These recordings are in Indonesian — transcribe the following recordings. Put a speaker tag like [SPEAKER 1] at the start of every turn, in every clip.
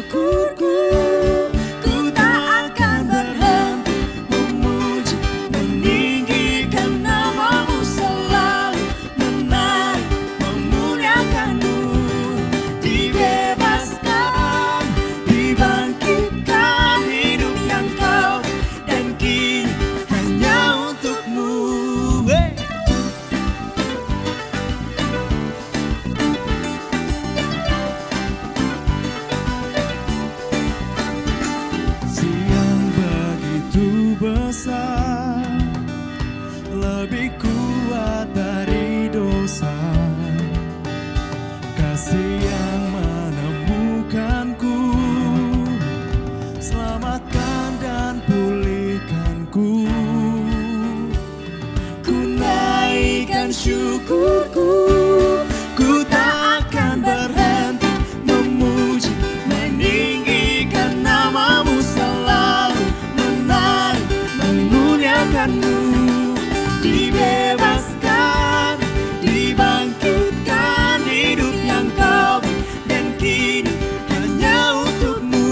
[SPEAKER 1] syukurku. Ku tak akan berhenti memuji, meninggikan namamu selalu, menari, memuliakanmu. Dibebaskan, dibangkitkan, hidup yang kau dan kini hanya untukmu. Siang begitu besar, lebih kuat dari dosa. Kasih yang menemukanku, selamatkan dan pulihkanku. Ku naikkan syukurku, ku tak akan berhenti memuji, meninggikan namamu selalu, menari, memuliakanmu. Dibebaskan, dibangkitkan, hidup yang kau dan kini hanya untukmu.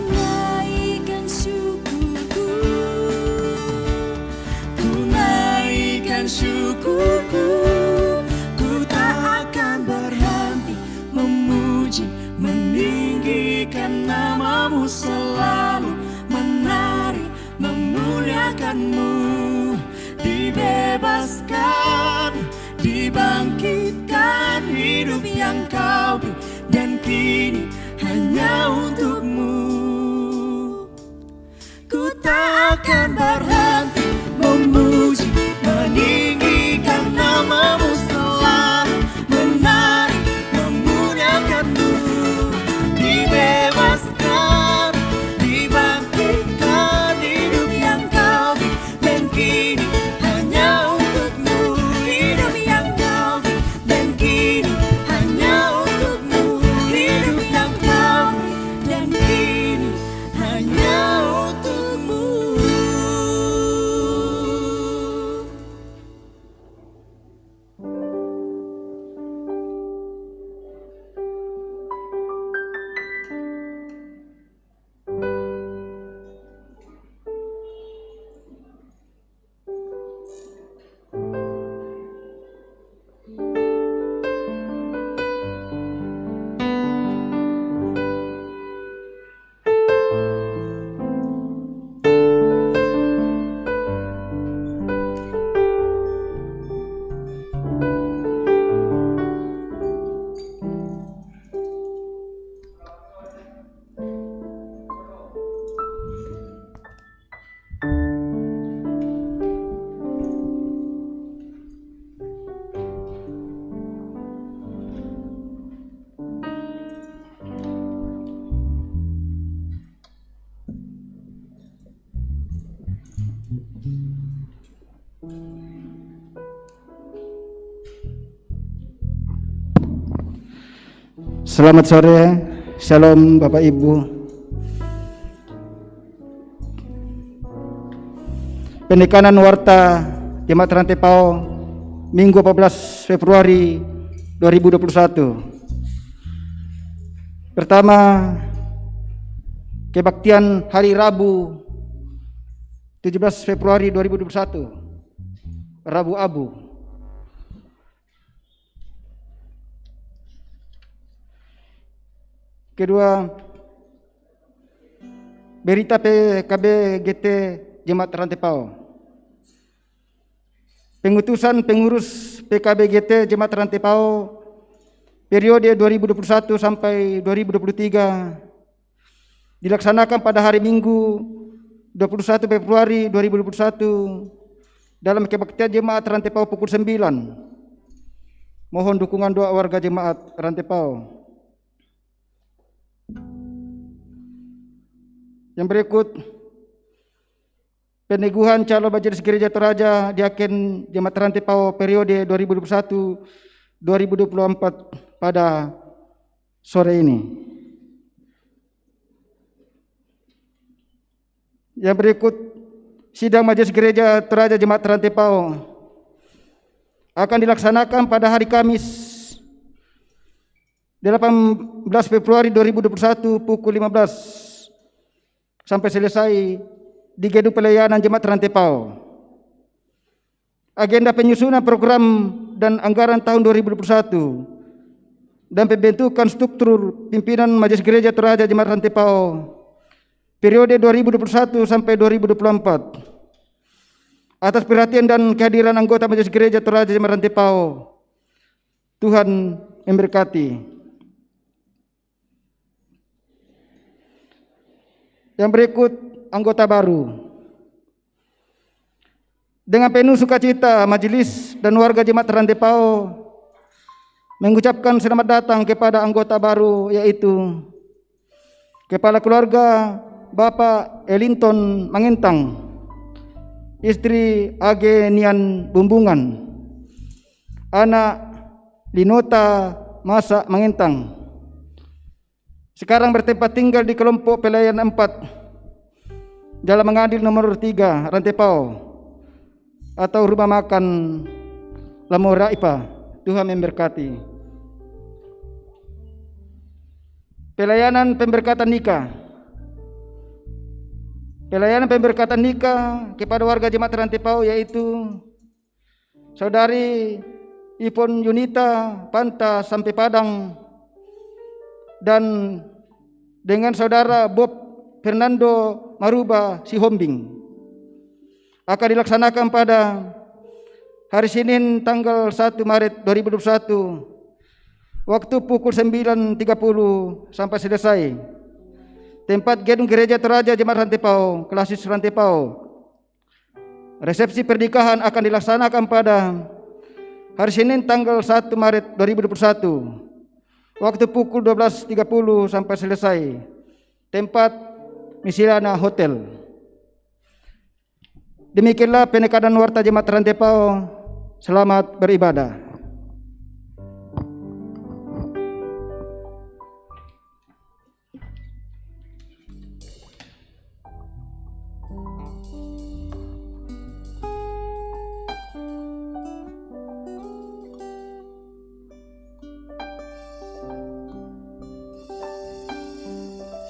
[SPEAKER 1] Naikkan syukurku, ku naikkan syukurku. Ku tak akan berhenti memuji, meninggikan namamu selalu, menari, memuliakanmu. Dibebaskan, dibangkitkan, hidup yang kau beri dan kini hanya untukmu. Ku tak akan berhenti memuji, meninggikan namamu selalu, menari, memuliakanmu. Dibebaskan, dibangkitkan, hidup yang kau beri dan kini hanya untukmu. Hidup yang kau beri dan kini hanya untukmu. Hidup yang kau beri dan kini hanya untukmu.
[SPEAKER 2] Selamat sore, Shalom Bapak Ibu. Penekanan Warta Jemaat Rantai Pau Minggu 14 Februari 2021. Pertama, kebaktian hari Rabu 17 Februari 2021, Rabu Abu. Kedua, berita PKB GT Jemaat Rantai Pau. Pengutusan pengurus PKB GT Jemaat Rantai Pau periode 2021 sampai 2023 dilaksanakan pada hari Minggu 21 Februari 2021 dalam kebaktian Jemaat Rantai Pau pukul 9. Mohon dukungan doa warga Jemaat Rantai Pau. Yang berikut, peneguhan calon majelis gereja Toraja Diaken Jemaat Rantai Pau periode 2021 2024 pada sore ini. Yang berikut, sidang Majelis Gereja Toraja Jemaat Rantepao akan dilaksanakan pada hari Kamis 18 Februari 2021 pukul 15 sampai selesai di Gedung Pelayanan Jemaat Rantepao. Agenda penyusunan program dan anggaran tahun 2021 dan pembentukan struktur pimpinan Majelis Gereja Toraja Jemaat Rantepao periode 2021 sampai 2024. Atas perhatian dan kehadiran anggota Majelis Gereja Toraja Jemaat Rantepao, Tuhan memberkati. Yang berikut, anggota baru. Dengan penuh sukacita, majelis dan warga Jemaat Rantepao mengucapkan selamat datang kepada anggota baru, yaitu Kepala Keluarga Bapak Elinton Mangentang, istri Age Nian Bumbungan, anak Linota Masa Mangentang, sekarang bertempat tinggal di kelompok pelayanan 4 Jalan Mengadil nomor 3 Rantepao atau rumah makan Lamora Ipa. Tuhan memberkati. Pelayanan pemberkatan nikah. Pelayanan pemberkatan nikah kepada warga Jemaat Rantepao, yaitu Saudari Ipon Yunita Panta sampai Padang dan dengan Saudara Bob Fernando Maruba Sihombing akan dilaksanakan pada hari Senin tanggal 1 Maret 2021 waktu pukul 9.30 sampai selesai. Tempat Gedung Gereja Toraja Jemaat Rantepao, Klasis Rantepao. Resepsi pernikahan akan dilaksanakan pada hari Senin tanggal 1 Maret 2021 waktu pukul 12.30 sampai selesai. Tempat Misilana Hotel. Demikianlah penekanan warta Jemaat Rantepao. Selamat beribadah.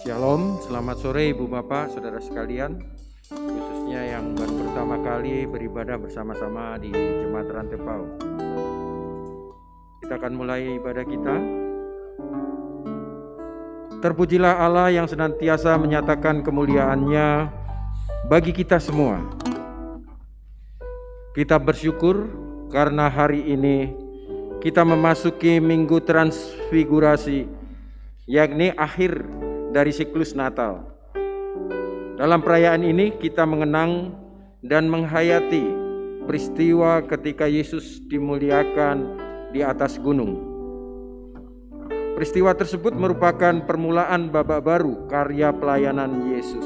[SPEAKER 3] Shalom, selamat sore Ibu Bapak, Saudara sekalian, khususnya yang baru pertama kali beribadah bersama-sama di Jemaat Rantepao. Kita akan mulai ibadah kita. Terpujilah Allah yang senantiasa menyatakan kemuliaan-Nya bagi kita semua. Kita bersyukur karena hari ini kita memasuki Minggu Transfigurasi, yakni akhir dari siklus Natal. Dalam perayaan ini kita mengenang dan menghayati peristiwa ketika Yesus dimuliakan di atas gunung. Peristiwa tersebut merupakan permulaan babak baru karya pelayanan Yesus.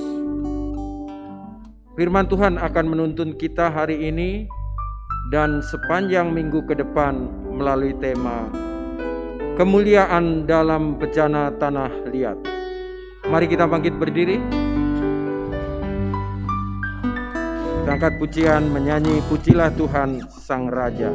[SPEAKER 3] Firman Tuhan akan menuntun kita hari ini dan sepanjang minggu ke depan melalui tema kemuliaan dalam bencana tanah liat. Mari kita bangkit berdiri. Kita angkat pujian menyanyi Pujilah Tuhan Sang Raja.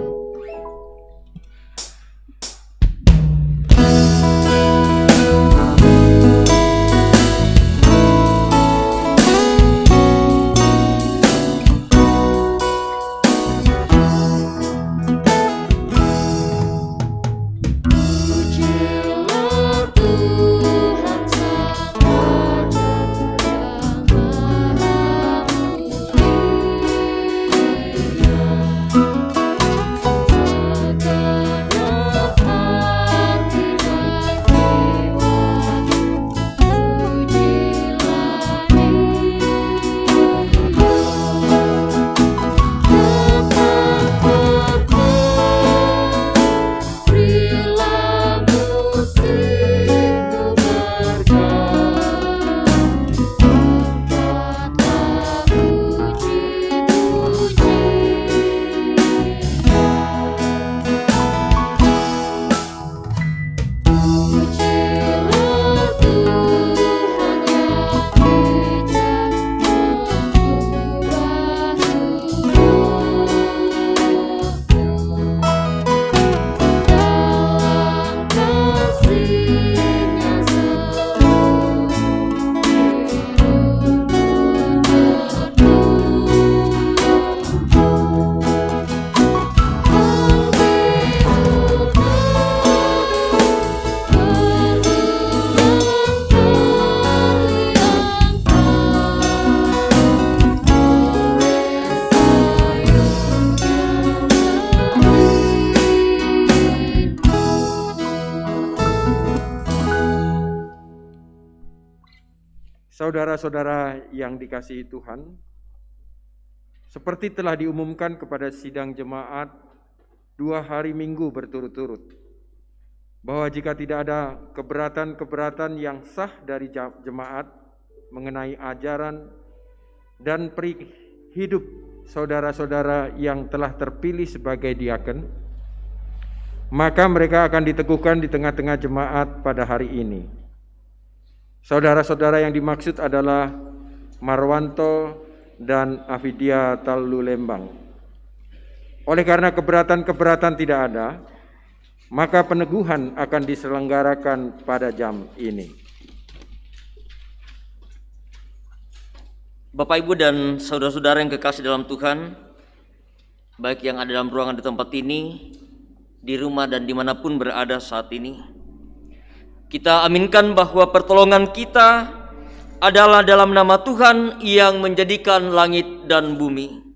[SPEAKER 3] Saudara-saudara yang dikasihi Tuhan, seperti telah diumumkan kepada sidang jemaat 2 hari Minggu berturut-turut, bahwa jika tidak ada keberatan-keberatan yang sah dari jemaat mengenai ajaran dan peri hidup saudara-saudara yang telah terpilih sebagai diaken, maka mereka akan diteguhkan di tengah-tengah jemaat pada hari ini. Saudara-saudara yang dimaksud adalah Marwanto dan Afidia Talu Lembang. Oleh karena keberatan-keberatan tidak ada, maka peneguhan akan diselenggarakan pada jam ini.
[SPEAKER 4] Bapak, Ibu, dan saudara-saudara yang kekasih dalam Tuhan, baik yang ada dalam ruangan di tempat ini, di rumah dan dimanapun berada saat ini, kita aminkan bahwa pertolongan kita adalah dalam nama Tuhan yang menjadikan langit dan bumi.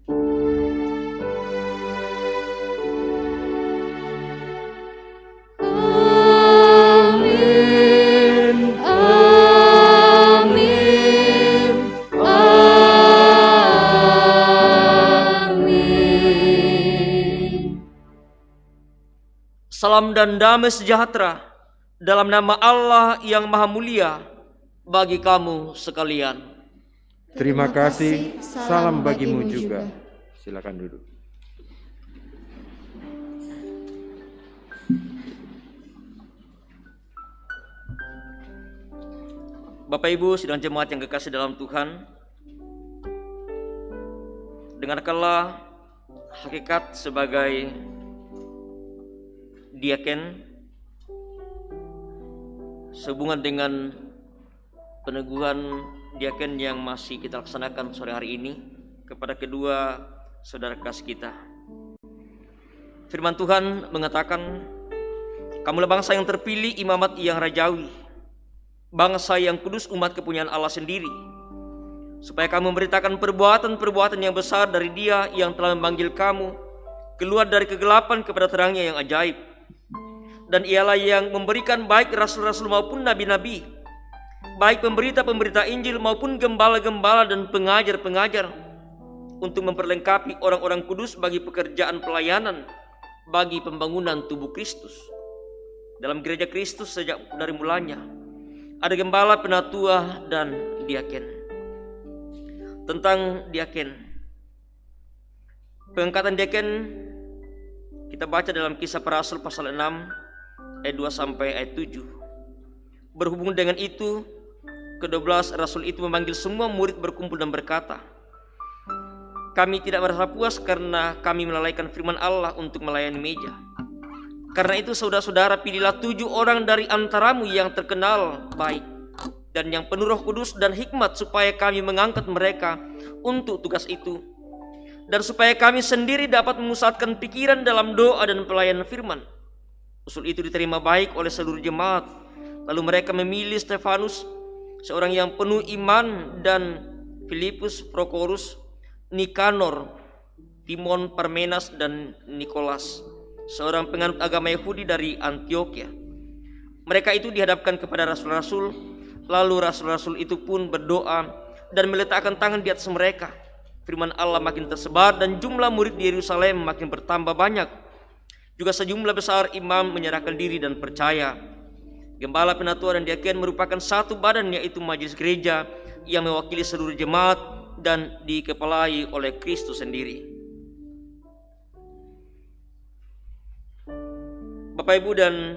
[SPEAKER 4] Salam dan damai sejahtera dalam nama Allah yang Maha Mulia bagi kamu sekalian.
[SPEAKER 3] Terima kasih, salam bagimu juga. Silakan duduk.
[SPEAKER 4] Bapak, Ibu, sidang jemaat yang kekasih dalam Tuhan, dengarkanlah hakikat sebagai diaken sehubungan dengan peneguhan diaken yang masih kita laksanakan sore hari ini kepada kedua saudara kasih kita. Firman Tuhan mengatakan, kamulah bangsa yang terpilih, imamat yang rajawi, bangsa yang kudus, umat kepunyaan Allah sendiri, supaya kamu memberitakan perbuatan-perbuatan yang besar dari Dia yang telah memanggil kamu keluar dari kegelapan kepada terangnya yang ajaib. Dan ialah yang memberikan baik rasul-rasul maupun nabi-nabi, baik pemberita-pemberita Injil maupun gembala-gembala dan pengajar-pengajar, untuk memperlengkapi orang-orang kudus bagi pekerjaan pelayanan, bagi pembangunan tubuh Kristus. Dalam gereja Kristus sejak dari mulanya ada gembala, penatua, dan diaken. Tentang diaken, pengangkatan diaken kita baca dalam Kisah Para Rasul pasal 6 ayat 2 sampai ayat 7. Berhubung dengan itu, ke-12 rasul itu memanggil semua murid berkumpul dan berkata, kami tidak merasa puas karena kami melalaikan firman Allah untuk melayani meja. Karena itu saudara-saudara, pilihlah 7 orang dari antaramu yang terkenal baik dan yang penuh Roh Kudus dan hikmat, supaya kami mengangkat mereka untuk tugas itu, dan supaya kami sendiri dapat memusatkan pikiran dalam doa dan pelayanan firman. Usul itu diterima baik oleh seluruh jemaat. Lalu mereka memilih Stefanus, seorang yang penuh iman, dan Filipus, Prokorus, Nikanor, Timon, Parmenas, dan Nikolas, seorang penganut agama Yahudi dari Antioquia. Mereka itu dihadapkan kepada rasul-rasul. Lalu rasul-rasul itu pun berdoa dan meletakkan tangan di atas mereka. Firman Allah makin tersebar dan jumlah murid di Yerusalem makin bertambah banyak. Juga sejumlah besar imam menyerahkan diri dan percaya. Gembala, penatua, dan diaken merupakan satu badan, yaitu majelis gereja yang mewakili seluruh jemaat dan dikepalai oleh Kristus sendiri. Bapak, Ibu, dan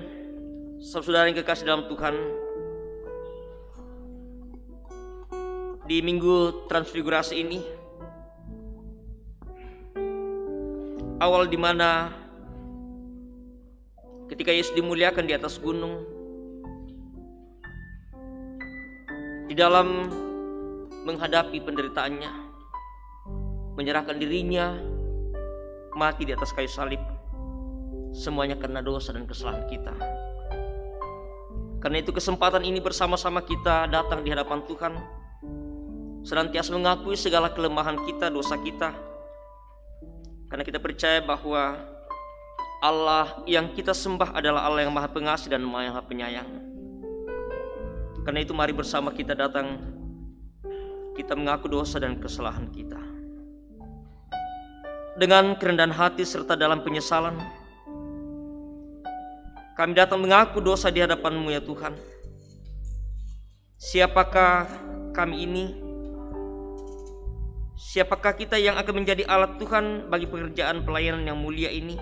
[SPEAKER 4] saudara yang kekasih dalam Tuhan, di minggu transfigurasi ini, awal di mana ketika Yesus dimuliakan di atas gunung, di dalam menghadapi penderitaannya, menyerahkan dirinya, mati di atas kayu salib, semuanya karena dosa dan kesalahan kita. Karena itu kesempatan ini bersama-sama kita datang di hadapan Tuhan, senantiasa mengakui segala kelemahan kita, dosa kita, karena kita percaya bahwa Allah yang kita sembah adalah Allah yang Maha Pengasih dan Maha Penyayang. Karena itu mari bersama kita datang kita mengaku dosa dan kesalahan kita. Dengan kerendahan hati serta dalam penyesalan, kami datang mengaku dosa di hadapan-Mu ya Tuhan. Siapakah kami ini? Siapakah kita yang akan menjadi alat Tuhan bagi pekerjaan pelayanan yang mulia ini?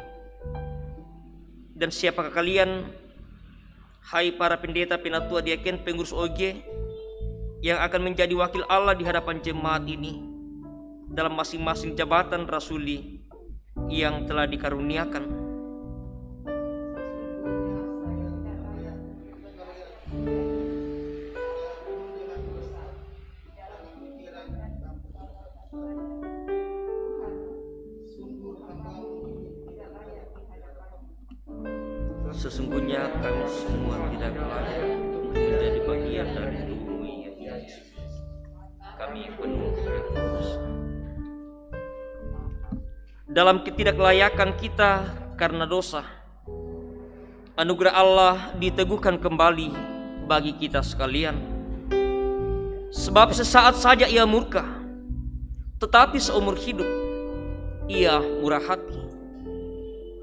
[SPEAKER 4] Dan siapakah kalian, hai para pendeta, penatua, diaken, pengurus OG, yang akan menjadi wakil Allah di hadapan jemaat ini dalam masing-masing jabatan rasuli yang telah dikaruniakan? Sesungguhnya kami semua tidak layak untuk menjadi bagian dari tubuh-Mu ya Yesus. Kami penuh dengan dosa. Dalam ketidaklayakan kita karena dosa, anugerah Allah diteguhkan kembali bagi kita sekalian. Sebab sesaat saja Ia murka, tetapi seumur hidup Ia murah hati.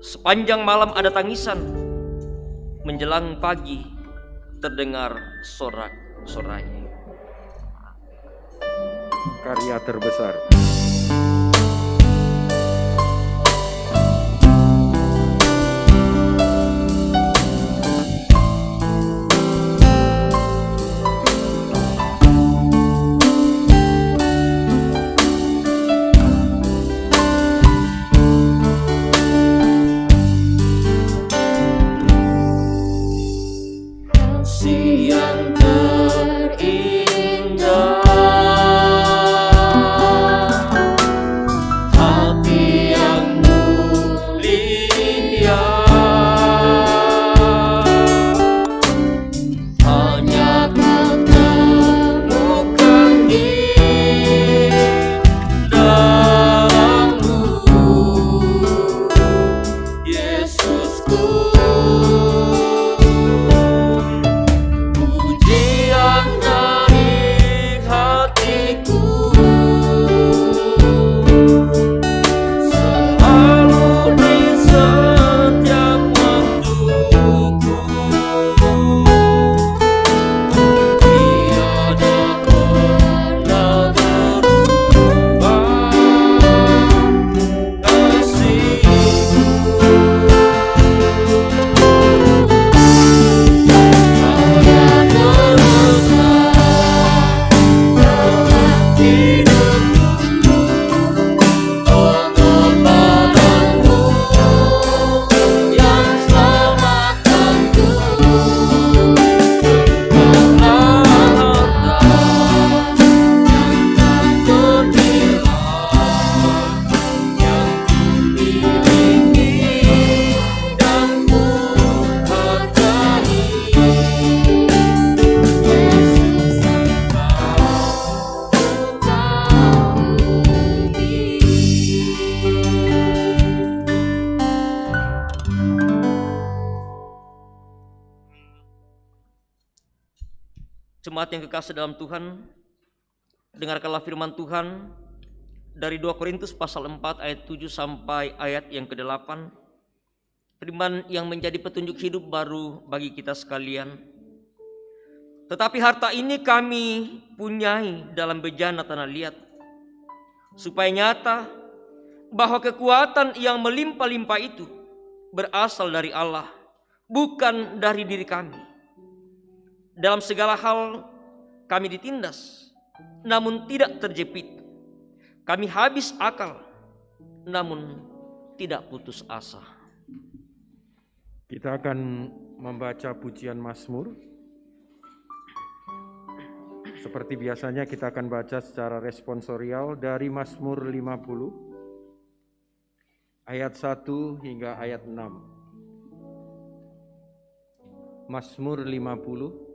[SPEAKER 4] Sepanjang malam ada tangisan, menjelang pagi terdengar sorak-sorai.
[SPEAKER 3] Karya terbesar.
[SPEAKER 4] Yang terindah, hati yang mulia, hanya kutemukan di dalam-Mu, Yesusku. Jemaat yang kekasih dalam Tuhan, dengarkanlah firman Tuhan dari 2 Korintus pasal 4 ayat 7 sampai ayat yang ke-8. Firman yang menjadi petunjuk hidup baru bagi kita sekalian. Tetapi harta ini kami punyai dalam bejana tanah liat, supaya nyata bahwa kekuatan yang melimpah-limpah itu berasal dari Allah, bukan dari diri kami. Dalam segala hal kami ditindas, namun tidak terjepit. Kami habis akal, namun tidak putus asa.
[SPEAKER 3] Kita akan membaca pujian Mazmur. Seperti biasanya kita akan baca secara responsorial dari Mazmur 50 ayat 1 hingga ayat 6. Mazmur 50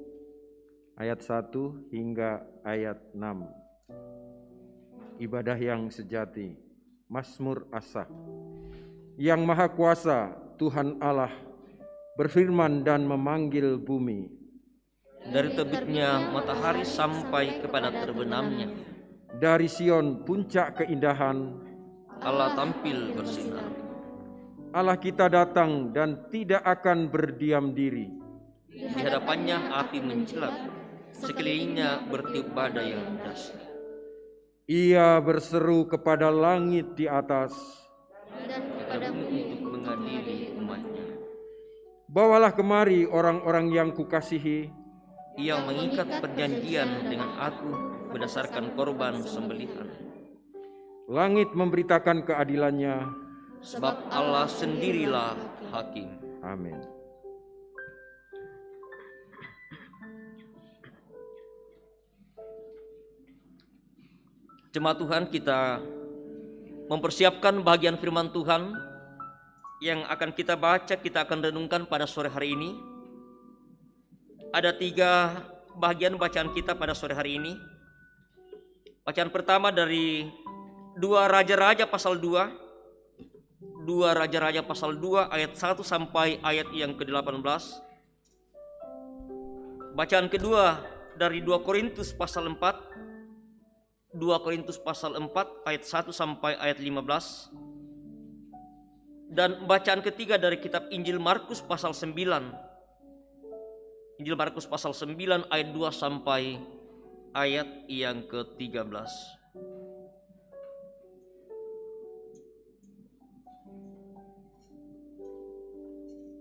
[SPEAKER 3] ayat 1 hingga ayat 6. Ibadah yang sejati. Mazmur Asaf. Yang Maha Kuasa, Tuhan Allah, berfirman dan memanggil bumi.
[SPEAKER 4] Dari terbitnya matahari sampai kepada terbenamnya,
[SPEAKER 3] Dari Sion puncak keindahan,
[SPEAKER 4] Allah tampil bersinar.
[SPEAKER 3] Allah kita datang dan tidak akan berdiam diri.
[SPEAKER 4] Di hadapannya api mencilat, sekelilingnya bertiup badai yang dahsyat.
[SPEAKER 3] Ia berseru kepada langit di atas,
[SPEAKER 4] Kepada bumi untuk mengadili umatnya.
[SPEAKER 3] bawalah kemari orang-orang yang kukasihi,
[SPEAKER 4] Ia mengikat perjanjian dengan aku berdasarkan korban sembelihan.
[SPEAKER 3] langit memberitakan keadilannya.
[SPEAKER 4] Sebab Allah sendirilah hakim.
[SPEAKER 3] Amin.
[SPEAKER 4] Jemaat Tuhan, kita mempersiapkan bagian firman Tuhan yang akan kita baca, kita akan renungkan pada sore hari ini. Ada 3 bagian bacaan kita pada sore hari ini. Bacaan pertama dari 2 Raja-Raja pasal 2. 2 Raja-Raja pasal 2 ayat 1 sampai ayat yang ke-18. Bacaan kedua dari 2 Korintus pasal 4. 2 Korintus pasal 4 ayat 1 sampai ayat 15. Dan bacaan ketiga dari kitab Injil Markus pasal 9. Injil Markus pasal 9 ayat 2 sampai ayat yang ke-13.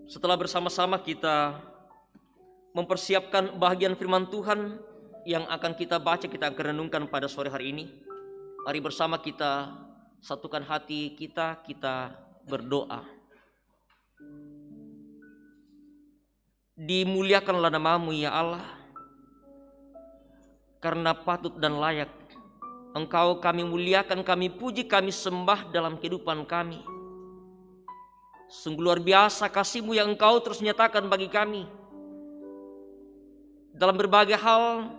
[SPEAKER 4] Setelah bersama-sama kita mempersiapkan bagian firman Tuhan yang akan kita baca, kita akan renungkan pada sore hari ini. Mari bersama kita satukan hati kita, kita berdoa. Dimuliakanlah nama-Mu ya Allah, karena patut dan layak Engkau kami muliakan, kami puji, kami sembah dalam kehidupan kami. Sungguh luar biasa kasih-Mu yang Engkau terus nyatakan bagi kami. Dalam berbagai hal,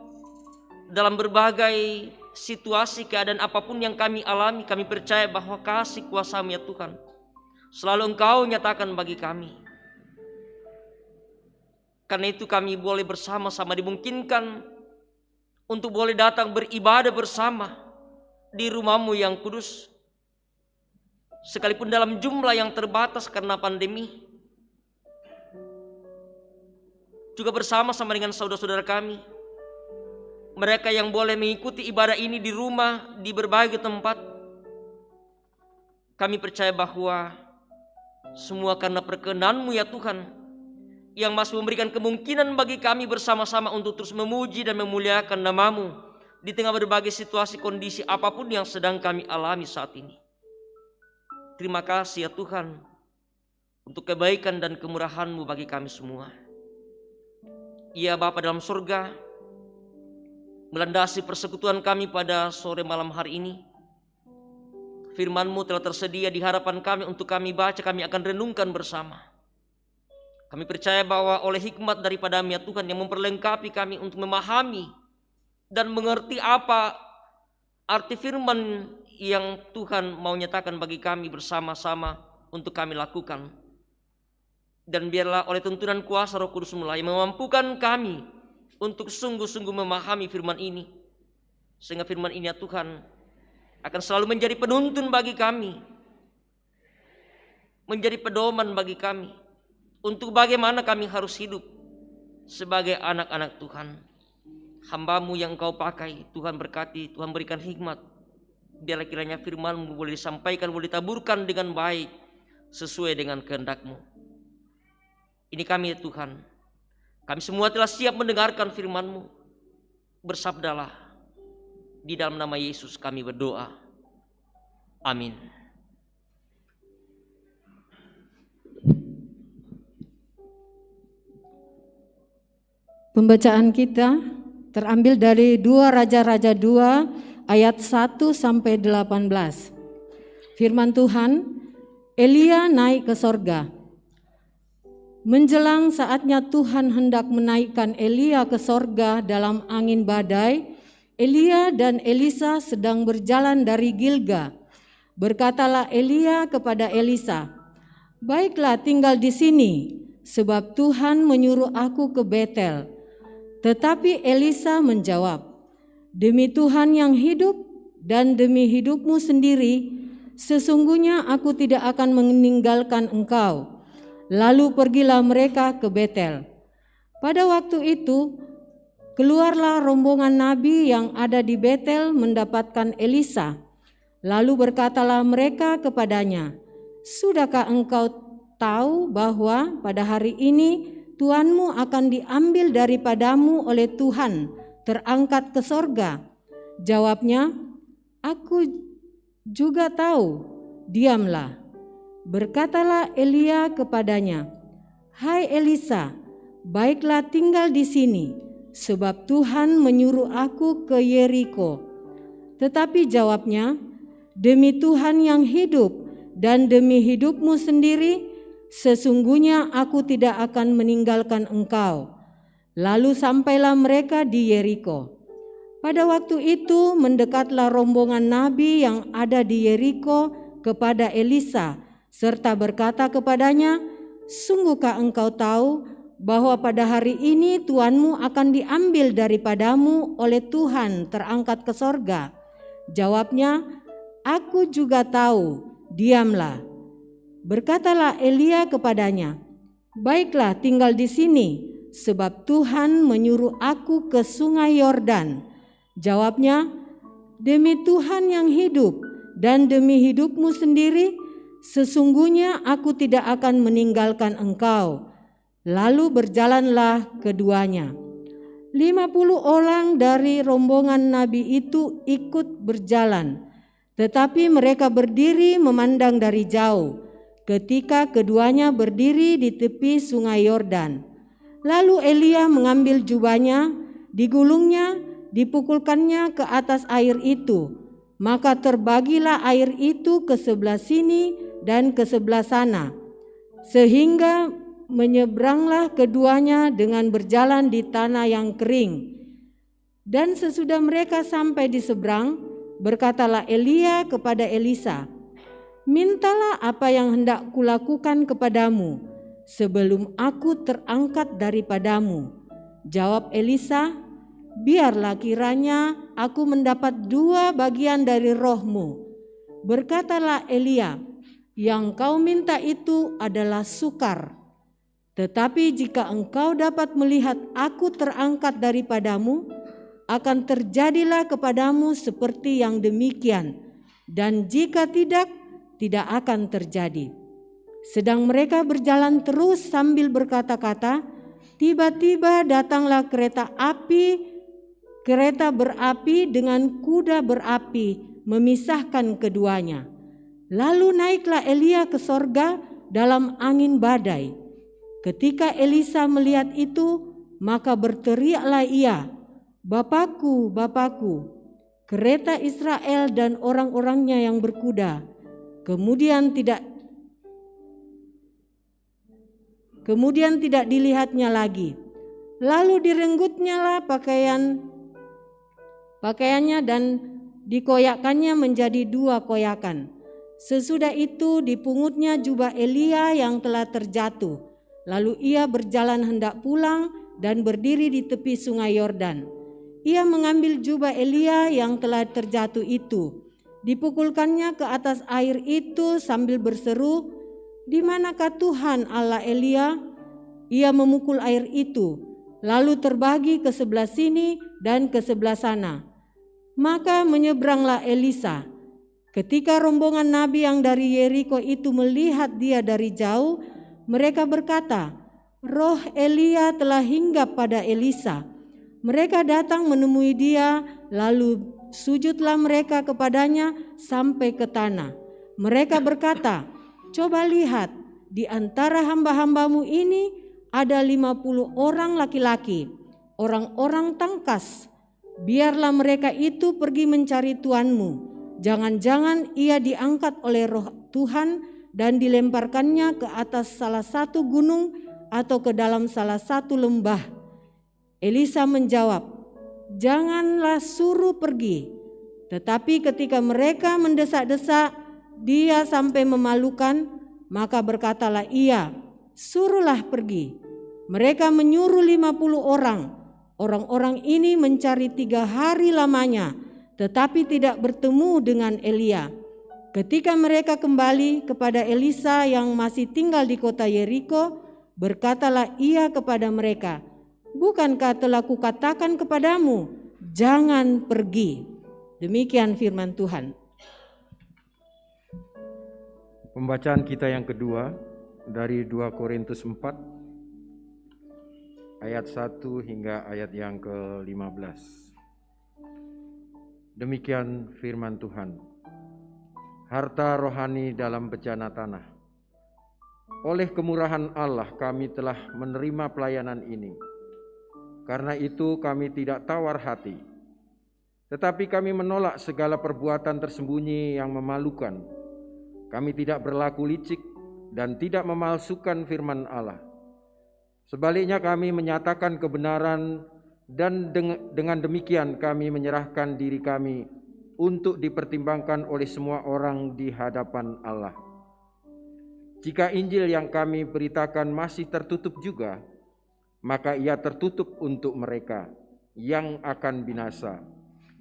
[SPEAKER 4] dalam berbagai situasi, keadaan apapun yang kami alami, kami percaya bahwa kasih kuasa-Mu ya Tuhan selalu Engkau nyatakan bagi kami. Karena itu kami boleh bersama-sama dimungkinkan untuk boleh datang beribadah bersama di rumah-Mu yang kudus. Sekalipun dalam jumlah yang terbatas karena pandemi. Juga bersama-sama dengan saudara-saudara kami, mereka yang boleh mengikuti ibadah ini di rumah, di berbagai tempat. Kami percaya bahwa semua karena perkenan-Mu ya Tuhan, yang masih memberikan kemungkinan bagi kami bersama-sama untuk terus memuji dan memuliakan nama-Mu di tengah berbagai situasi kondisi apapun yang sedang kami alami saat ini. Terima kasih ya Tuhan untuk kebaikan dan kemurahan-Mu bagi kami semua. Ya Bapa dalam surga, melandasi persekutuan kami pada sore malam hari ini. Firman-Mu telah tersedia di hadapan kami untuk kami baca, kami akan renungkan bersama. Kami percaya bahwa oleh hikmat daripada-Mu ya Tuhan yang memperlengkapi kami untuk memahami dan mengerti apa arti firman yang Tuhan mau nyatakan bagi kami bersama-sama untuk kami lakukan. Dan biarlah oleh tuntunan kuasa Roh Kudus mulai memampukan kami untuk sungguh-sungguh memahami firman ini. Sehingga firman ini ya Tuhan akan selalu menjadi penuntun bagi kami, menjadi pedoman bagi kami untuk bagaimana kami harus hidup sebagai anak-anak Tuhan. Hamba-Mu yang Engkau pakai, Tuhan berkati, Tuhan berikan hikmat. Biarlah kiranya firman-Mu boleh disampaikan, boleh ditaburkan dengan baik sesuai dengan kehendak-Mu. Ini kami ya Tuhan, kami semua telah siap mendengarkan firman-Mu. Bersabdalah, di dalam nama Yesus kami berdoa. Amin.
[SPEAKER 5] Pembacaan kita terambil dari 2 Raja-Raja 2 ayat 1 sampai 18. Firman Tuhan, Elia naik ke sorga. Menjelang saatnya Tuhan hendak menaikkan Elia ke sorga dalam angin badai, Elia dan Elisa sedang berjalan dari Gilga. Berkatalah Elia kepada Elisa, "Baiklah tinggal di sini, sebab Tuhan menyuruh aku ke Betel." Tetapi Elisa menjawab, "Demi Tuhan yang hidup, dan demi hidupmu sendiri, sesungguhnya aku tidak akan meninggalkan engkau. Lalu pergilah mereka ke Betel. Pada waktu itu, keluarlah rombongan nabi yang ada di Betel mendapatkan Elisa. Lalu berkatalah mereka kepadanya, "Sudahkah engkau tahu bahwa pada hari ini Tuanmu akan diambil daripadamu oleh Tuhan, terangkat ke sorga?" Jawabnya, "Aku juga tahu." Diamlah. Berkatalah Elia kepadanya, "Hai Elisa, baiklah tinggal di sini, sebab Tuhan menyuruh aku ke Yeriko." Tetapi jawabnya, "Demi Tuhan yang hidup dan demi hidupmu sendiri, sesungguhnya aku tidak akan meninggalkan engkau." Lalu sampailah mereka di Yeriko. Pada waktu itu mendekatlah rombongan nabi yang ada di Yeriko kepada Elisa, serta berkata kepadanya, "Sungguhkah engkau tahu bahwa pada hari ini Tuanmu akan diambil daripadamu oleh Tuhan, terangkat ke sorga?" Jawabnya, "Aku juga tahu." Diamlah. Berkatalah Elia kepadanya, "Baiklah tinggal di sini, sebab Tuhan menyuruh aku ke sungai Yordan." Jawabnya, "Demi Tuhan yang hidup dan demi hidupmu sendiri, sesungguhnya aku tidak akan meninggalkan engkau." Lalu berjalanlah keduanya. 50 orang dari rombongan nabi itu ikut berjalan, tetapi mereka berdiri memandang dari jauh ketika keduanya berdiri di tepi sungai Yordan. Lalu Elia mengambil jubahnya, digulungnya, dipukulkannya ke atas air itu. Maka terbagilah air itu ke sebelah sini dan ke sebelah sana, sehingga menyeberanglah keduanya dengan berjalan di tanah yang kering. Dan sesudah mereka sampai di seberang, berkatalah Elia kepada Elisa, "Mintalah apa yang hendak kulakukan kepadamu sebelum aku terangkat daripadamu." Jawab Elisa, "Biarlah kiranya aku mendapat 2 bagian dari rohmu." Berkatalah Elia, "Yang kau minta itu adalah sukar. Tetapi jika engkau dapat melihat aku terangkat daripadamu, akan terjadilah kepadamu seperti yang demikian, dan jika tidak, tidak akan terjadi." Sedang mereka berjalan terus sambil berkata-kata, tiba-tiba datanglah kereta berapi dengan kuda berapi memisahkan keduanya. Lalu naiklah Elia ke sorga dalam angin badai. Ketika Elisa melihat itu, maka berteriaklah ia, "Bapakku, Bapakku, kereta Israel dan orang-orangnya yang berkuda." Kemudian tidak dilihatnya lagi. Lalu direnggutnyalah pakaiannya dan dikoyakkannya menjadi 2 koyakan. Sesudah itu dipungutnya jubah Elia yang telah terjatuh. Lalu ia berjalan hendak pulang dan berdiri di tepi sungai Yordan. Ia mengambil jubah Elia yang telah terjatuh itu, dipukulkannya ke atas air itu sambil berseru, "Di manakah Tuhan Allah Elia?" Ia memukul air itu, lalu terbagi ke sebelah sini dan ke sebelah sana. Maka menyeberanglah Elisa. Ketika rombongan nabi yang dari Yeriko itu melihat dia dari jauh, mereka berkata, "Roh Elia telah hinggap pada Elisa." Mereka datang menemui dia, lalu sujudlah mereka kepadanya sampai ke tanah. Mereka berkata, "Coba lihat, di antara hamba-hambamu ini ada 50 orang laki-laki, orang-orang tangkas. Biarlah mereka itu pergi mencari tuanmu. Jangan-jangan ia diangkat oleh roh Tuhan dan dilemparkannya ke atas salah satu gunung atau ke dalam salah satu lembah." Elisa menjawab, "Janganlah suruh pergi." Tetapi ketika mereka mendesak-desak dia sampai memalukan, maka berkatalah ia, "Suruhlah pergi." Mereka menyuruh 50 orang. Orang-orang ini mencari 3 hari lamanya tetapi tidak bertemu dengan Elia. Ketika mereka kembali kepada Elisa yang masih tinggal di kota Yeriko, berkatalah ia kepada mereka, "Bukankah telah kukatakan kepadamu, jangan pergi?" Demikian firman Tuhan.
[SPEAKER 3] Pembacaan kita yang kedua dari 2 Korintus 4 ayat 1 hingga ayat yang ke-15. Demikian firman Tuhan. Harta rohani dalam bejana tanah. Oleh kemurahan Allah kami telah menerima pelayanan ini. Karena itu kami tidak tawar hati, tetapi kami menolak segala perbuatan tersembunyi yang memalukan. Kami tidak berlaku licik dan tidak memalsukan firman Allah. Sebaliknya kami menyatakan kebenaran, dan dengan demikian kami menyerahkan diri kami untuk dipertimbangkan oleh semua orang di hadapan Allah. Jika Injil yang kami beritakan masih tertutup juga, maka ia tertutup untuk mereka yang akan binasa,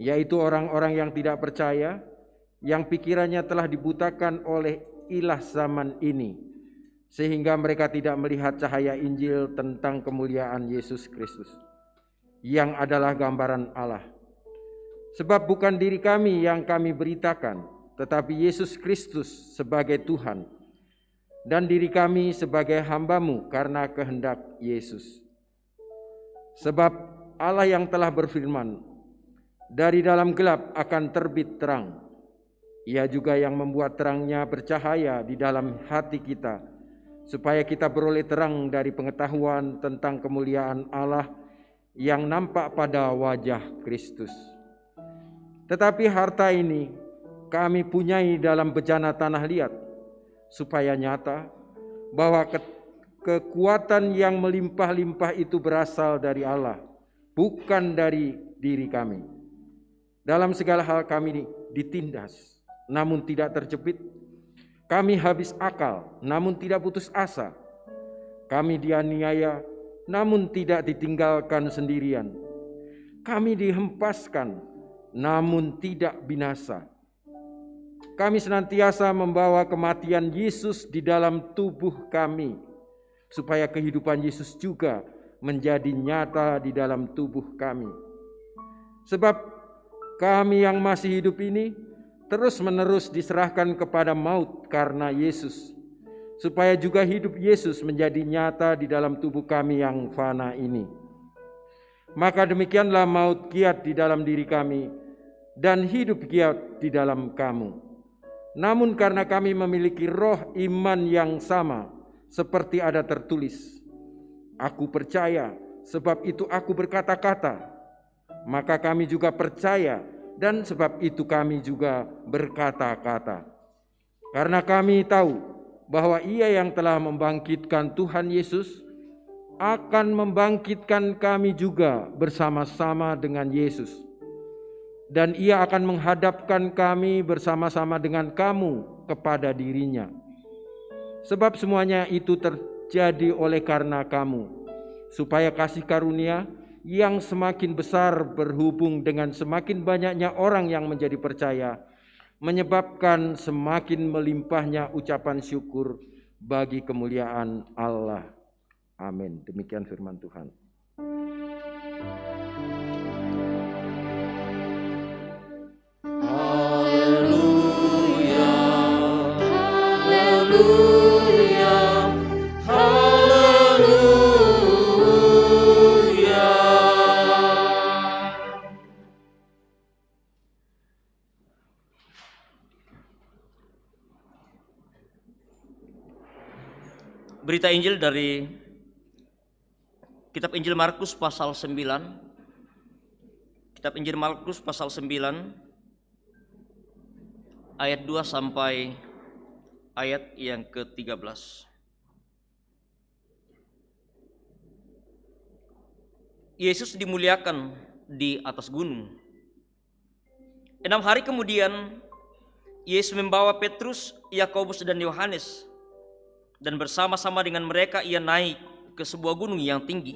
[SPEAKER 3] yaitu orang-orang yang tidak percaya, yang pikirannya telah dibutakan oleh ilah zaman ini, sehingga mereka tidak melihat cahaya Injil tentang kemuliaan Yesus Kristus, yang adalah gambaran Allah. Sebab bukan diri kami yang kami beritakan, tetapi Yesus Kristus sebagai Tuhan, dan diri kami sebagai hamba-Mu karena kehendak Yesus. Sebab Allah yang telah berfirman, "Dari dalam gelap akan terbit terang." Ia juga yang membuat terangnya bercahaya di dalam hati kita, supaya kita beroleh terang dari pengetahuan tentang kemuliaan Allah yang nampak pada wajah Kristus. Tetapi harta ini kami punyai dalam bejana tanah liat, supaya nyata bahwa kekuatan yang melimpah-limpah itu berasal dari Allah, bukan dari diri kami. Dalam segala hal kami ditindas, namun tidak terjepit. Kami habis akal, namun tidak putus asa. Kami dianiaya, namun tidak ditinggalkan sendirian. Kami dihempaskan, namun tidak binasa. Kami senantiasa membawa kematian Yesus di dalam tubuh kami, supaya kehidupan Yesus juga menjadi nyata di dalam tubuh kami. Sebab kami yang masih hidup ini terus-menerus diserahkan kepada maut karena Yesus, supaya juga hidup Yesus menjadi nyata di dalam tubuh kami yang fana ini. Maka demikianlah maut giat di dalam diri kami, dan hidup giat di dalam kamu. Namun karena kami memiliki roh iman yang sama, seperti ada tertulis, "Aku percaya, sebab itu aku berkata-kata." Maka kami juga percaya, dan sebab itu kami juga berkata-kata. Karena kami tahu bahwa Ia yang telah membangkitkan Tuhan Yesus akan membangkitkan kami juga bersama-sama dengan Yesus. Dan Ia akan menghadapkan kami bersama-sama dengan kamu kepada diri-Nya. Sebab semuanya itu terjadi oleh karena kamu, supaya kasih karunia yang semakin besar berhubung dengan semakin banyaknya orang yang menjadi percaya, menyebabkan semakin melimpahnya ucapan syukur bagi kemuliaan Allah. Amin. Demikian firman Tuhan.
[SPEAKER 4] Berita Injil dari Kitab Injil Markus pasal 9. Kitab Injil Markus pasal 9 ayat 2 sampai ayat yang ke-13. Yesus dimuliakan di atas gunung. 6 hari kemudian Yesus membawa Petrus, Yakobus dan Yohanes, dan bersama-sama dengan mereka ia naik ke sebuah gunung yang tinggi.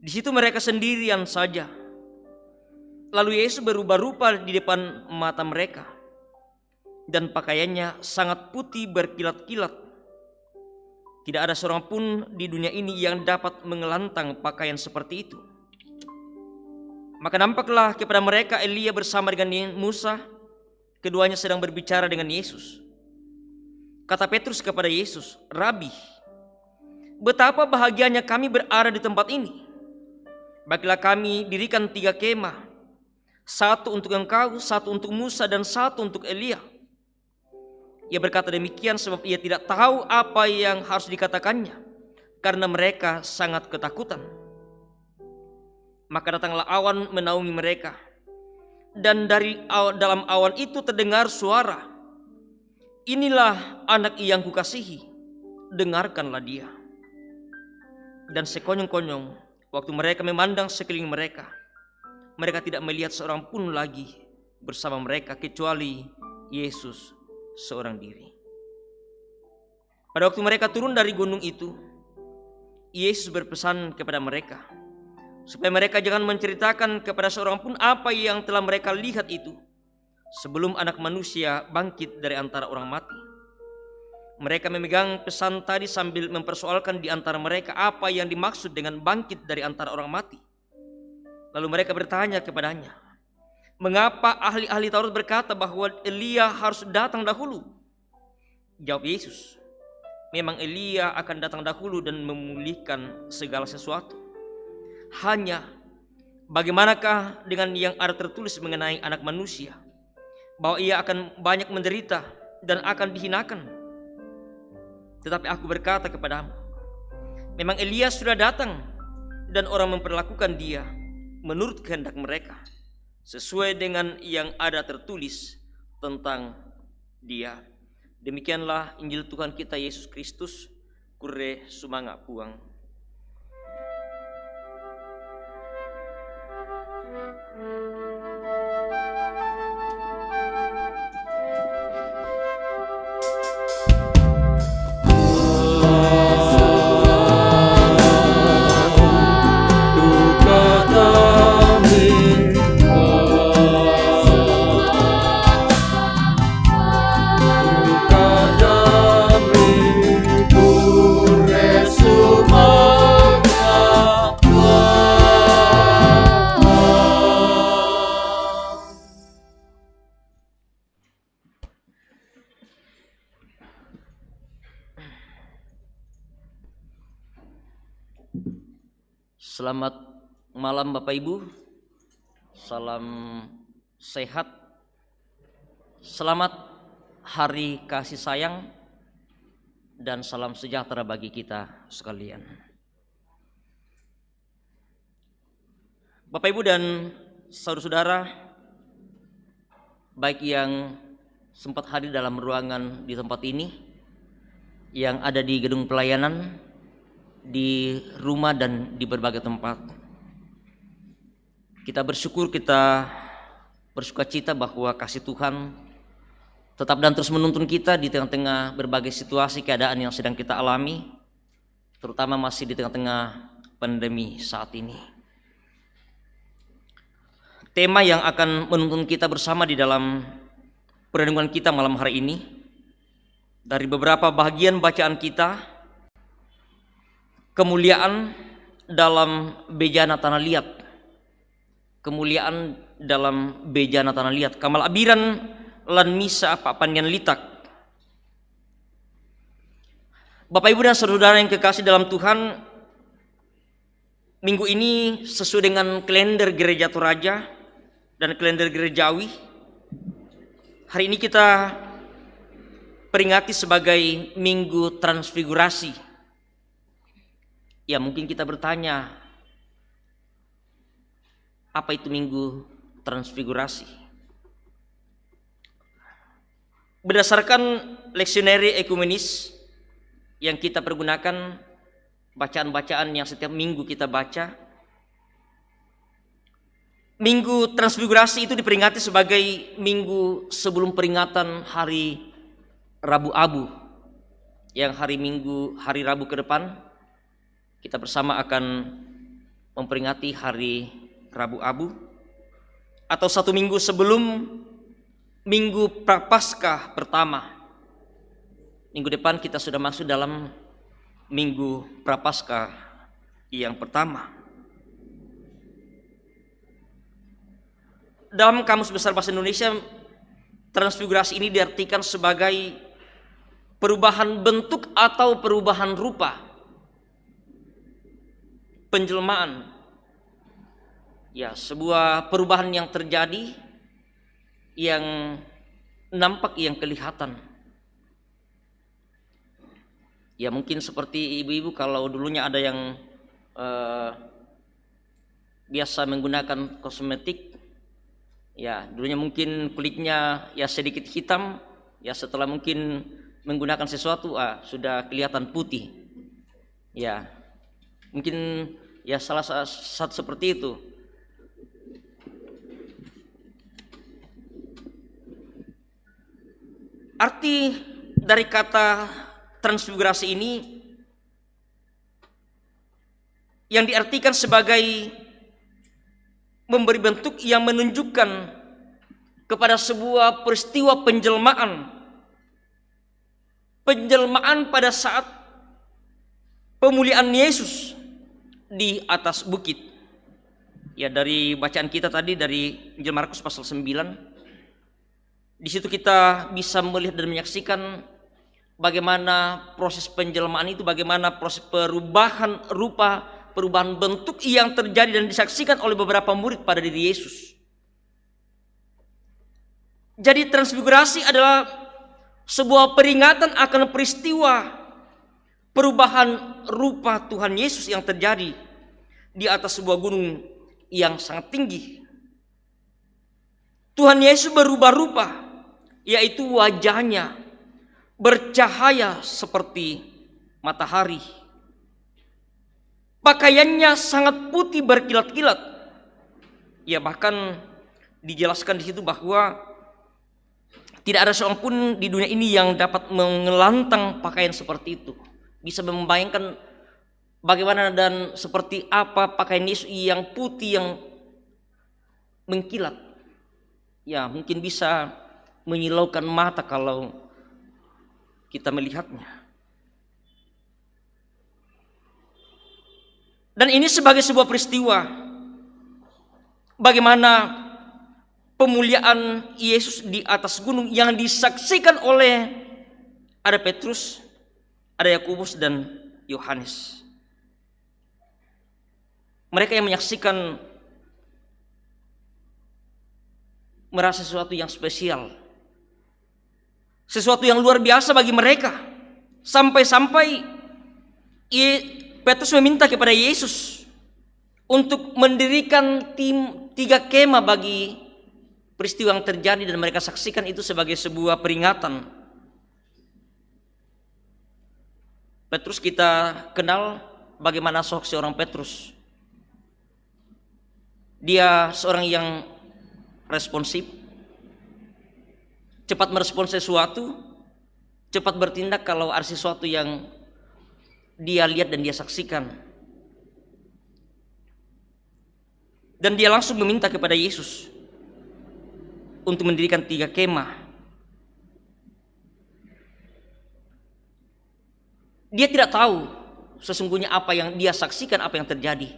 [SPEAKER 4] Di situ mereka sendirian saja. Lalu Yesus berubah rupa di depan mata mereka, dan pakaiannya sangat putih berkilat-kilat. Tidak ada seorang pun di dunia ini yang dapat mengelantang pakaian seperti itu. Maka nampaklah kepada mereka Elia bersama dengan Musa. Keduanya sedang berbicara dengan Yesus. Kata Petrus kepada Yesus, "Rabi, betapa bahagianya kami berada di tempat ini. Baiklah kami dirikan 3 kemah, satu untuk engkau, satu untuk Musa, dan satu untuk Elia." Ia berkata demikian sebab ia tidak tahu apa yang harus dikatakannya, karena mereka sangat ketakutan. Maka datanglah awan menaungi mereka, dan dari dalam awan itu terdengar suara, "Inilah anak yang kukasihi, dengarkanlah dia." Dan sekonyong-konyong waktu mereka memandang sekeliling mereka, mereka tidak melihat seorang pun lagi bersama mereka kecuali Yesus seorang diri. Pada waktu mereka turun dari gunung itu, Yesus berpesan kepada mereka supaya mereka jangan menceritakan kepada seorang pun apa yang telah mereka lihat itu sebelum Anak Manusia bangkit dari antara orang mati. Mereka memegang pesan tadi sambil mempersoalkan di antara mereka apa yang dimaksud dengan bangkit dari antara orang mati. Lalu mereka bertanya kepadanya, "Mengapa ahli-ahli Taurat berkata bahwa Elia harus datang dahulu?" Jawab Yesus, "Memang Elia akan datang dahulu dan memulihkan segala sesuatu. Hanya bagaimanakah dengan yang ada tertulis mengenai Anak Manusia, bahwa ia akan banyak menderita dan akan dihinakan? Tetapi aku berkata kepadamu, memang Elia sudah datang dan orang memperlakukan dia menurut kehendak mereka, sesuai dengan yang ada tertulis tentang dia." Demikianlah Injil Tuhan kita Yesus Kristus. Kure sumanga puang. Selamat malam Bapak Ibu, salam sehat, selamat hari kasih sayang, dan salam sejahtera bagi kita sekalian. Bapak Ibu dan saudara-saudara, baik yang sempat hadir dalam ruangan di tempat ini, yang ada di gedung pelayanan, di rumah dan di berbagai tempat. Kita bersyukur, kita bersukacita bahwa kasih Tuhan tetap dan terus menuntun kita di tengah-tengah berbagai situasi keadaan yang sedang kita alami, terutama masih di tengah-tengah pandemi saat ini. Tema yang akan menuntun kita bersama di dalam perenungan kita malam hari ini, dari beberapa bagian bacaan kita, kemuliaan dalam bejana tanah liat. Kemuliaan dalam bejana tanah liat. Kamal abiran lan misa papandian litak. Bapak Ibu dan saudara yang kekasih dalam Tuhan, minggu ini sesuai dengan kalender Gereja Toraja dan kalender gerejawi, hari ini kita peringati sebagai Minggu Transfigurasi. Ya, mungkin kita bertanya, apa itu Minggu Transfigurasi? Berdasarkan leksioneri ekumenis yang kita pergunakan, bacaan-bacaan yang setiap minggu kita baca, Minggu Transfigurasi itu diperingati sebagai minggu sebelum peringatan hari Rabu Abu, yang hari Rabu ke depan kita bersama akan memperingati hari Rabu Abu, atau 1 minggu sebelum Minggu Prapaskah pertama. Minggu depan kita sudah masuk dalam Minggu Prapaskah yang pertama. Dalam Kamus Besar Bahasa Indonesia, transfigurasi ini diartikan sebagai perubahan bentuk atau perubahan rupa, penjelmaan. Ya, sebuah perubahan yang terjadi, yang nampak, yang kelihatan. Ya, mungkin seperti ibu-ibu kalau dulunya ada yang biasa menggunakan kosmetik, ya dulunya mungkin kulitnya ya sedikit hitam, ya setelah mungkin menggunakan sesuatu sudah kelihatan putih. Ya, mungkin ya salah satu seperti itu. Arti dari kata transfigurasi ini yang diartikan sebagai memberi bentuk yang menunjukkan kepada sebuah peristiwa penjelmaan pada saat pemuliaan Yesus di atas bukit. Ya, dari bacaan kita tadi dari Injil Markus pasal 9, di situ kita bisa melihat dan menyaksikan bagaimana proses penjelmaan itu, bagaimana proses perubahan rupa, perubahan bentuk yang terjadi dan disaksikan oleh beberapa murid pada diri Yesus. Jadi transfigurasi adalah sebuah peringatan akan peristiwa perubahan rupa Tuhan Yesus yang terjadi di atas sebuah gunung yang sangat tinggi. Tuhan Yesus berubah rupa, yaitu wajahnya bercahaya seperti matahari. Pakaiannya sangat putih berkilat-kilat. Ya, bahkan dijelaskan di situ bahwa tidak ada seorang pun di dunia ini yang dapat mengelantang pakaian seperti itu. Bisa membayangkan bagaimana dan seperti apa pakaian Yesus yang putih, yang mengkilat. Ya, mungkin bisa menyilaukan mata kalau kita melihatnya. Dan ini sebagai sebuah peristiwa bagaimana pemuliaan Yesus di atas gunung yang disaksikan oleh ada Petrus, ada Yakobus dan Yohanes. Mereka yang menyaksikan merasa sesuatu yang spesial, sesuatu yang luar biasa bagi mereka. Sampai-sampai Petrus meminta kepada Yesus untuk mendirikan 3 kemah bagi peristiwa yang terjadi, dan mereka saksikan itu sebagai sebuah peringatan. Petrus kita kenal bagaimana sosok seorang Petrus. Dia seorang yang responsif, cepat merespons sesuatu, cepat bertindak kalau ada sesuatu yang dia lihat dan dia saksikan. Dan dia langsung meminta kepada Yesus untuk mendirikan 3 kemah. Dia tidak tahu sesungguhnya apa yang dia saksikan, apa yang terjadi.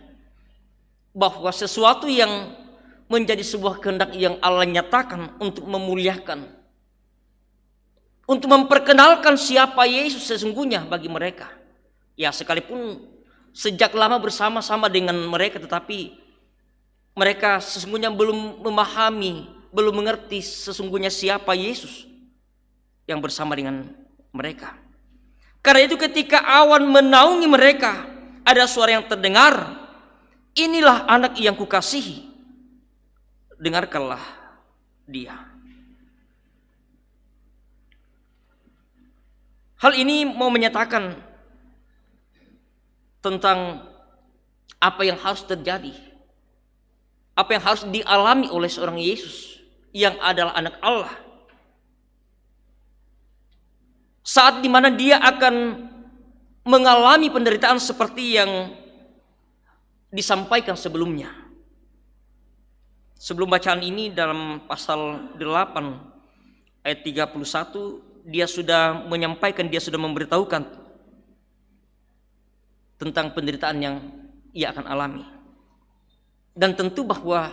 [SPEAKER 4] Bahwa sesuatu yang menjadi sebuah kehendak yang Allah nyatakan untuk memuliakan, untuk memperkenalkan siapa Yesus sesungguhnya bagi mereka. Ya, sekalipun sejak lama bersama-sama dengan mereka, tetapi mereka sesungguhnya belum memahami, belum mengerti sesungguhnya siapa Yesus yang bersama dengan mereka. Karena itu ketika awan menaungi mereka, ada suara yang terdengar, "Inilah anak yang kukasihi, dengarkanlah dia." Hal ini mau menyatakan tentang apa yang harus terjadi, apa yang harus dialami oleh seorang Yesus yang adalah anak Allah, saat dimana dia akan mengalami penderitaan seperti yang disampaikan sebelumnya. Sebelum bacaan ini dalam pasal 8 ayat 31 dia sudah menyampaikan, dia sudah memberitahukan tentang penderitaan yang ia akan alami. Dan tentu bahwa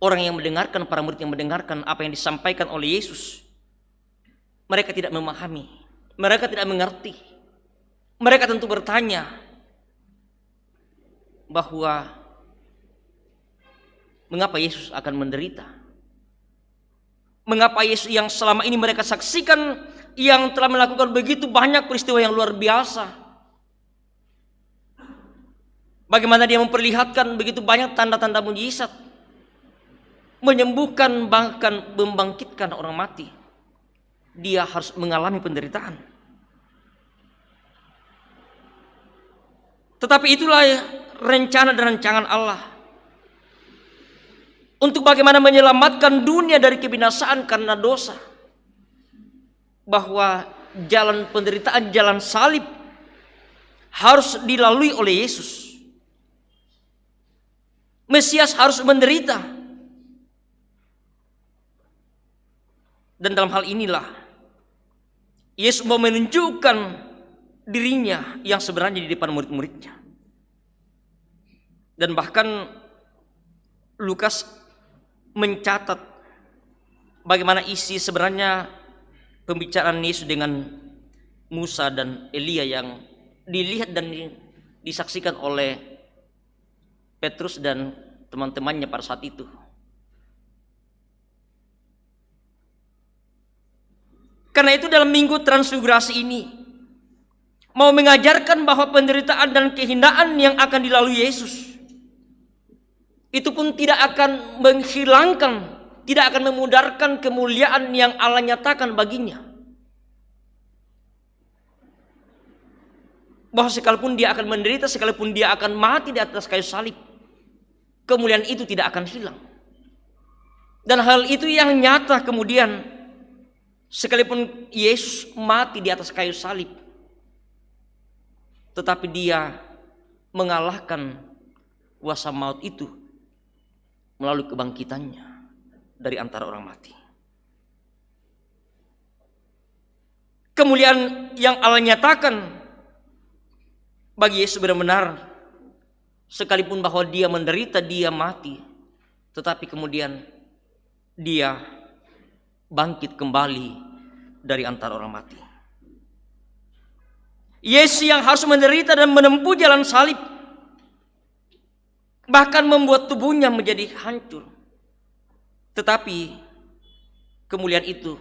[SPEAKER 4] orang yang mendengarkan, para murid yang mendengarkan apa yang disampaikan oleh Yesus, mereka tidak memahami, mereka tidak mengerti. Mereka tentu bertanya bahwa mengapa Yesus akan menderita? Mengapa Yesus yang selama ini mereka saksikan, yang telah melakukan begitu banyak peristiwa yang luar biasa, bagaimana dia memperlihatkan begitu banyak tanda-tanda mujizat, menyembuhkan bahkan membangkitkan orang mati, dia harus mengalami penderitaan. Tetapi itulah rencana dan rancangan Allah untuk bagaimana menyelamatkan dunia dari kebinasaan karena dosa. Bahwa jalan penderitaan, jalan salib harus dilalui oleh Yesus. Mesias harus menderita. Dan dalam hal inilah Yesus mau menunjukkan dirinya yang sebenarnya di depan murid-muridnya. Dan bahkan Lukas mencatat bagaimana isi sebenarnya pembicaraan Yesus dengan Musa dan Elia yang dilihat dan disaksikan oleh Petrus dan teman-temannya pada saat itu. Karena itu dalam minggu transfigurasi ini mau mengajarkan bahwa penderitaan dan kehinaan yang akan dilalui Yesus itu pun tidak akan menghilangkan, tidak akan memudarkan kemuliaan yang Allah nyatakan baginya. Bahwa sekalipun dia akan menderita, sekalipun dia akan mati di atas kayu salib, kemuliaan itu tidak akan hilang. Dan hal itu yang nyata kemudian, sekalipun Yesus mati di atas kayu salib, tetapi dia mengalahkan kuasa maut itu melalui kebangkitannya dari antara orang mati. Kemuliaan yang Allah nyatakan bagi Yesus benar-benar, sekalipun bahwa dia menderita, dia mati, tetapi kemudian dia bangkit kembali dari antara orang mati. Yesus yang harus menderita dan menempuh jalan salib, bahkan membuat tubuhnya menjadi hancur, tetapi kemuliaan itu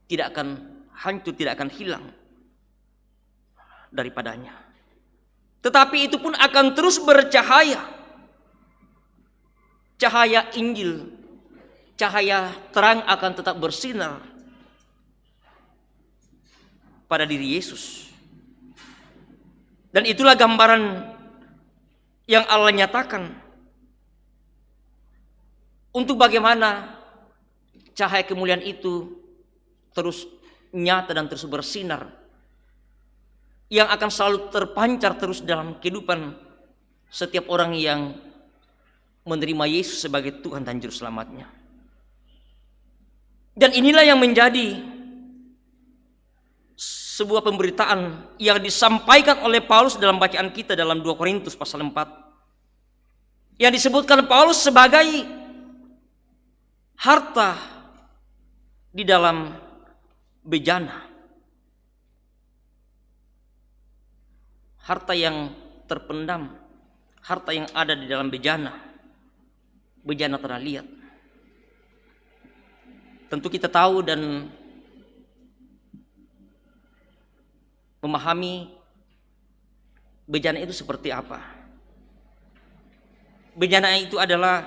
[SPEAKER 4] tidak akan hancur, tidak akan hilang daripadanya, tetapi itu pun akan terus bercahaya. Cahaya Injil, cahaya terang akan tetap bersinar pada diri Yesus. Dan itulah gambaran yang Allah nyatakan untuk bagaimana cahaya kemuliaan itu terus nyata dan terus bersinar, yang akan selalu terpancar terus dalam kehidupan setiap orang yang menerima Yesus sebagai Tuhan dan Juru Selamatnya. Dan inilah yang menjadi sebuah pemberitaan yang disampaikan oleh Paulus dalam bacaan kita dalam 2 Korintus pasal 4, yang disebutkan Paulus sebagai harta di dalam bejana, harta yang terpendam, harta yang ada di dalam bejana tanah liat. Tentu kita tahu dan memahami bejana itu seperti apa. Bejana itu adalah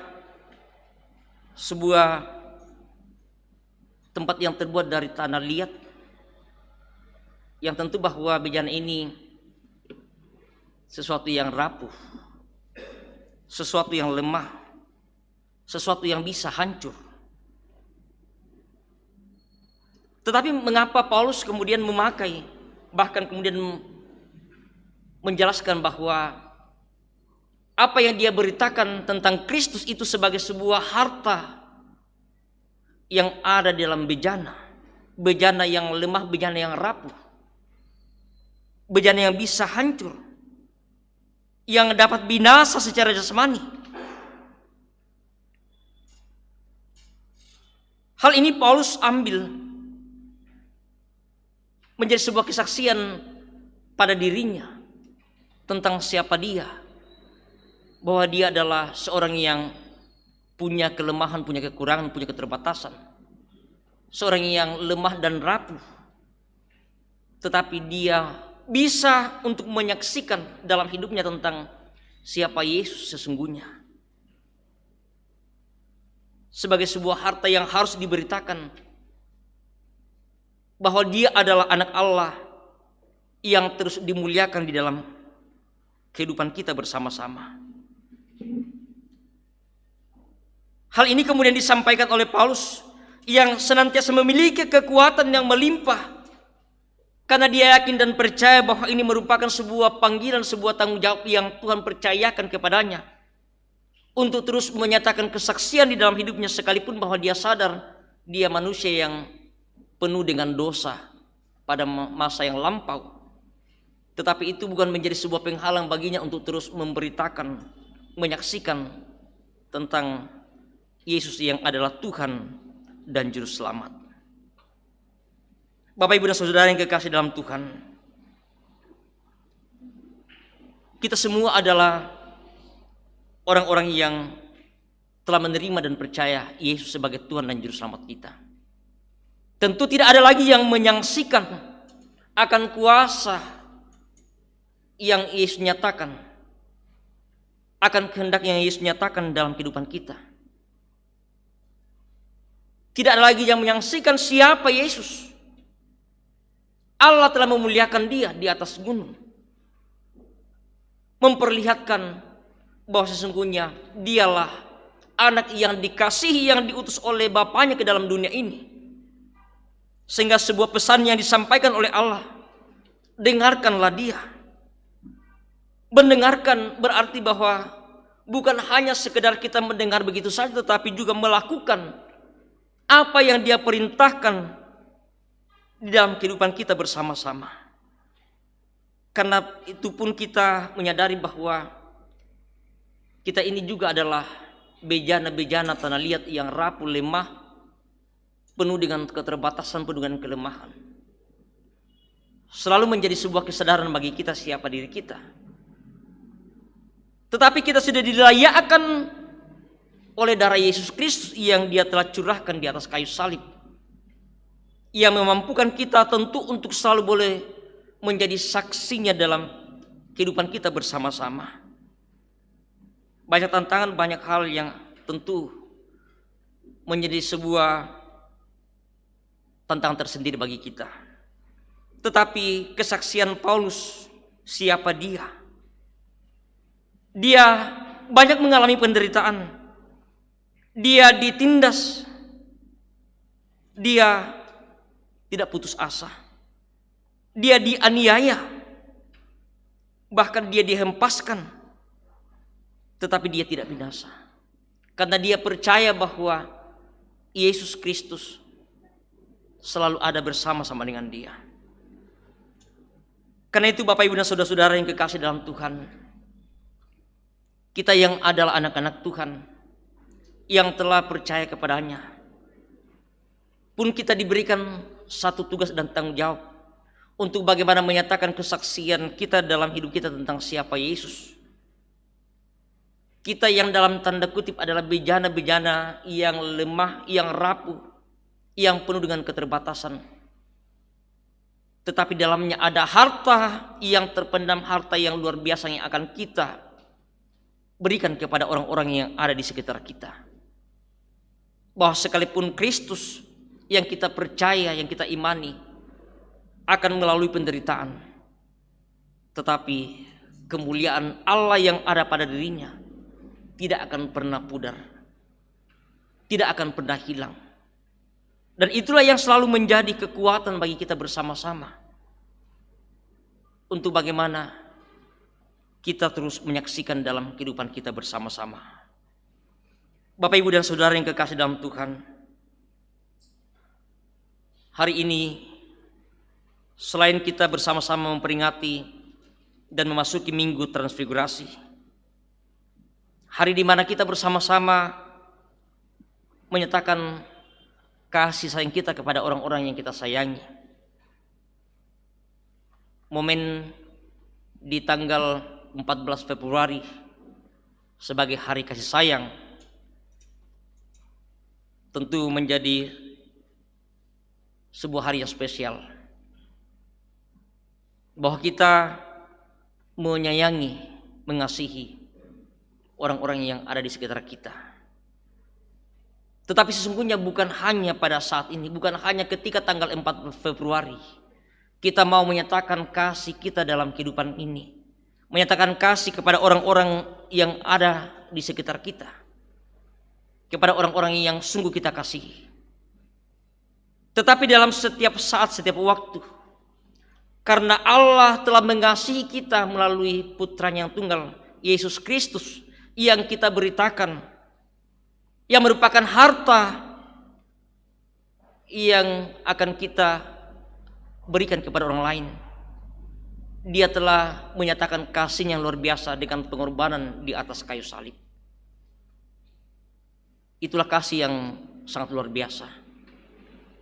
[SPEAKER 4] sebuah tempat yang terbuat dari tanah liat, yang tentu bahwa bejana ini sesuatu yang rapuh, sesuatu yang lemah, sesuatu yang bisa hancur. Tetapi mengapa Paulus kemudian memakai, bahkan kemudian menjelaskan bahwa apa yang dia beritakan tentang Kristus itu sebagai sebuah harta yang ada di dalam bejana. Bejana yang lemah, bejana yang rapuh, bejana yang bisa hancur, yang dapat binasa secara jasmani. Hal ini Paulus ambil menjadi sebuah kesaksian pada dirinya tentang siapa dia, bahwa dia adalah seorang yang punya kelemahan, punya kekurangan, punya keterbatasan, seorang yang lemah dan rapuh, tetapi dia bisa untuk menyaksikan dalam hidupnya tentang siapa Yesus sesungguhnya, sebagai sebuah harta yang harus diberitakan, bahwa dia adalah anak Allah yang terus dimuliakan di dalam kehidupan kita bersama-sama. Hal ini kemudian disampaikan oleh Paulus yang senantiasa memiliki kekuatan yang melimpah, karena dia yakin dan percaya bahwa ini merupakan sebuah panggilan, sebuah tanggung jawab yang Tuhan percayakan kepadanya untuk terus menyatakan kesaksian di dalam hidupnya, sekalipun bahwa dia sadar dia manusia yang penuh dengan dosa pada masa yang lampau. Tetapi itu bukan menjadi sebuah penghalang baginya untuk terus memberitakan, menyaksikan tentang Yesus yang adalah Tuhan dan Juru Selamat. Bapak, Ibu, dan Saudara yang kekasih dalam Tuhan, kita semua adalah orang-orang yang telah menerima dan percaya Yesus sebagai Tuhan dan Juru Selamat kita. Tentu tidak ada lagi yang menyaksikan akan kuasa yang Yesus nyatakan, akan kehendak yang Yesus nyatakan dalam kehidupan kita. Tidak ada lagi yang menyaksikan siapa Yesus. Allah telah memuliakan dia di atas gunung, memperlihatkan bahwa sesungguhnya dialah anak yang dikasihi, yang diutus oleh Bapaknya ke dalam dunia ini. Sehingga sebuah pesan yang disampaikan oleh Allah, dengarkanlah dia. Mendengarkan berarti bahwa bukan hanya sekedar kita mendengar begitu saja, tetapi juga melakukan apa yang dia perintahkan di dalam kehidupan kita bersama-sama. Karena itu pun kita menyadari bahwa kita ini juga adalah bejana-bejana tanah liat yang rapuh, lemah, penuh dengan keterbatasan, penuh dengan kelemahan. Selalu menjadi sebuah kesadaran bagi kita siapa diri kita. Tetapi kita sudah dilayakkan oleh darah Yesus Kristus yang dia telah curahkan di atas kayu salib, yang memampukan kita tentu untuk selalu boleh menjadi saksinya dalam kehidupan kita bersama-sama. Banyak tantangan, banyak hal yang tentu menjadi sebuah tantangan tersendiri bagi kita. Tetapi kesaksian Paulus, siapa dia? Dia banyak mengalami penderitaan. Dia ditindas. Dia tidak putus asa. Dia dianiaya. Bahkan dia dihempaskan. Tetapi dia tidak binasa. Karena dia percaya bahwa Yesus Kristus selalu ada bersama-sama dengan dia. Karena itu Bapak, Ibu, dan saudara-saudara yang kekasih dalam Tuhan, kita yang adalah anak-anak Tuhan, yang telah percaya kepadanya, pun kita diberikan satu tugas dan tanggung jawab untuk bagaimana menyatakan kesaksian kita dalam hidup kita tentang siapa Yesus. Kita yang dalam tanda kutip adalah bejana-bejana yang lemah, yang rapuh, yang penuh dengan keterbatasan. Tetapi dalamnya ada harta yang terpendam, harta yang luar biasa yang akan kita berikan kepada orang-orang yang ada di sekitar kita. Bahwa sekalipun Kristus yang kita percaya, yang kita imani akan melalui penderitaan, tetapi kemuliaan Allah yang ada pada dirinya tidak akan pernah pudar, tidak akan pernah hilang. Dan itulah yang selalu menjadi kekuatan bagi kita bersama-sama untuk bagaimana kita terus menyaksikan dalam kehidupan kita bersama-sama. Bapak, Ibu, dan Saudara yang kekasih dalam Tuhan, hari ini selain kita bersama-sama memperingati dan memasuki Minggu Transfigurasi, hari di mana kita bersama-sama menyatakan kasih sayang kita kepada orang-orang yang kita sayangi. Momen di tanggal 14 Februari sebagai hari kasih sayang tentu menjadi sebuah hari yang spesial, bahwa kita menyayangi, mengasihi orang-orang yang ada di sekitar kita. Tetapi sesungguhnya bukan hanya pada saat ini, bukan hanya ketika tanggal 4 Februari kita mau menyatakan kasih kita dalam kehidupan ini, menyatakan kasih kepada orang-orang yang ada di sekitar kita, kepada orang-orang yang sungguh kita kasihi. Tetapi dalam setiap saat, setiap waktu, karena Allah telah mengasihi kita melalui Putranya yang tunggal, Yesus Kristus, yang kita beritakan, yang merupakan harta yang akan kita berikan kepada orang lain. Dia telah menyatakan kasih yang luar biasa dengan pengorbanan di atas kayu salib. Itulah kasih yang sangat luar biasa,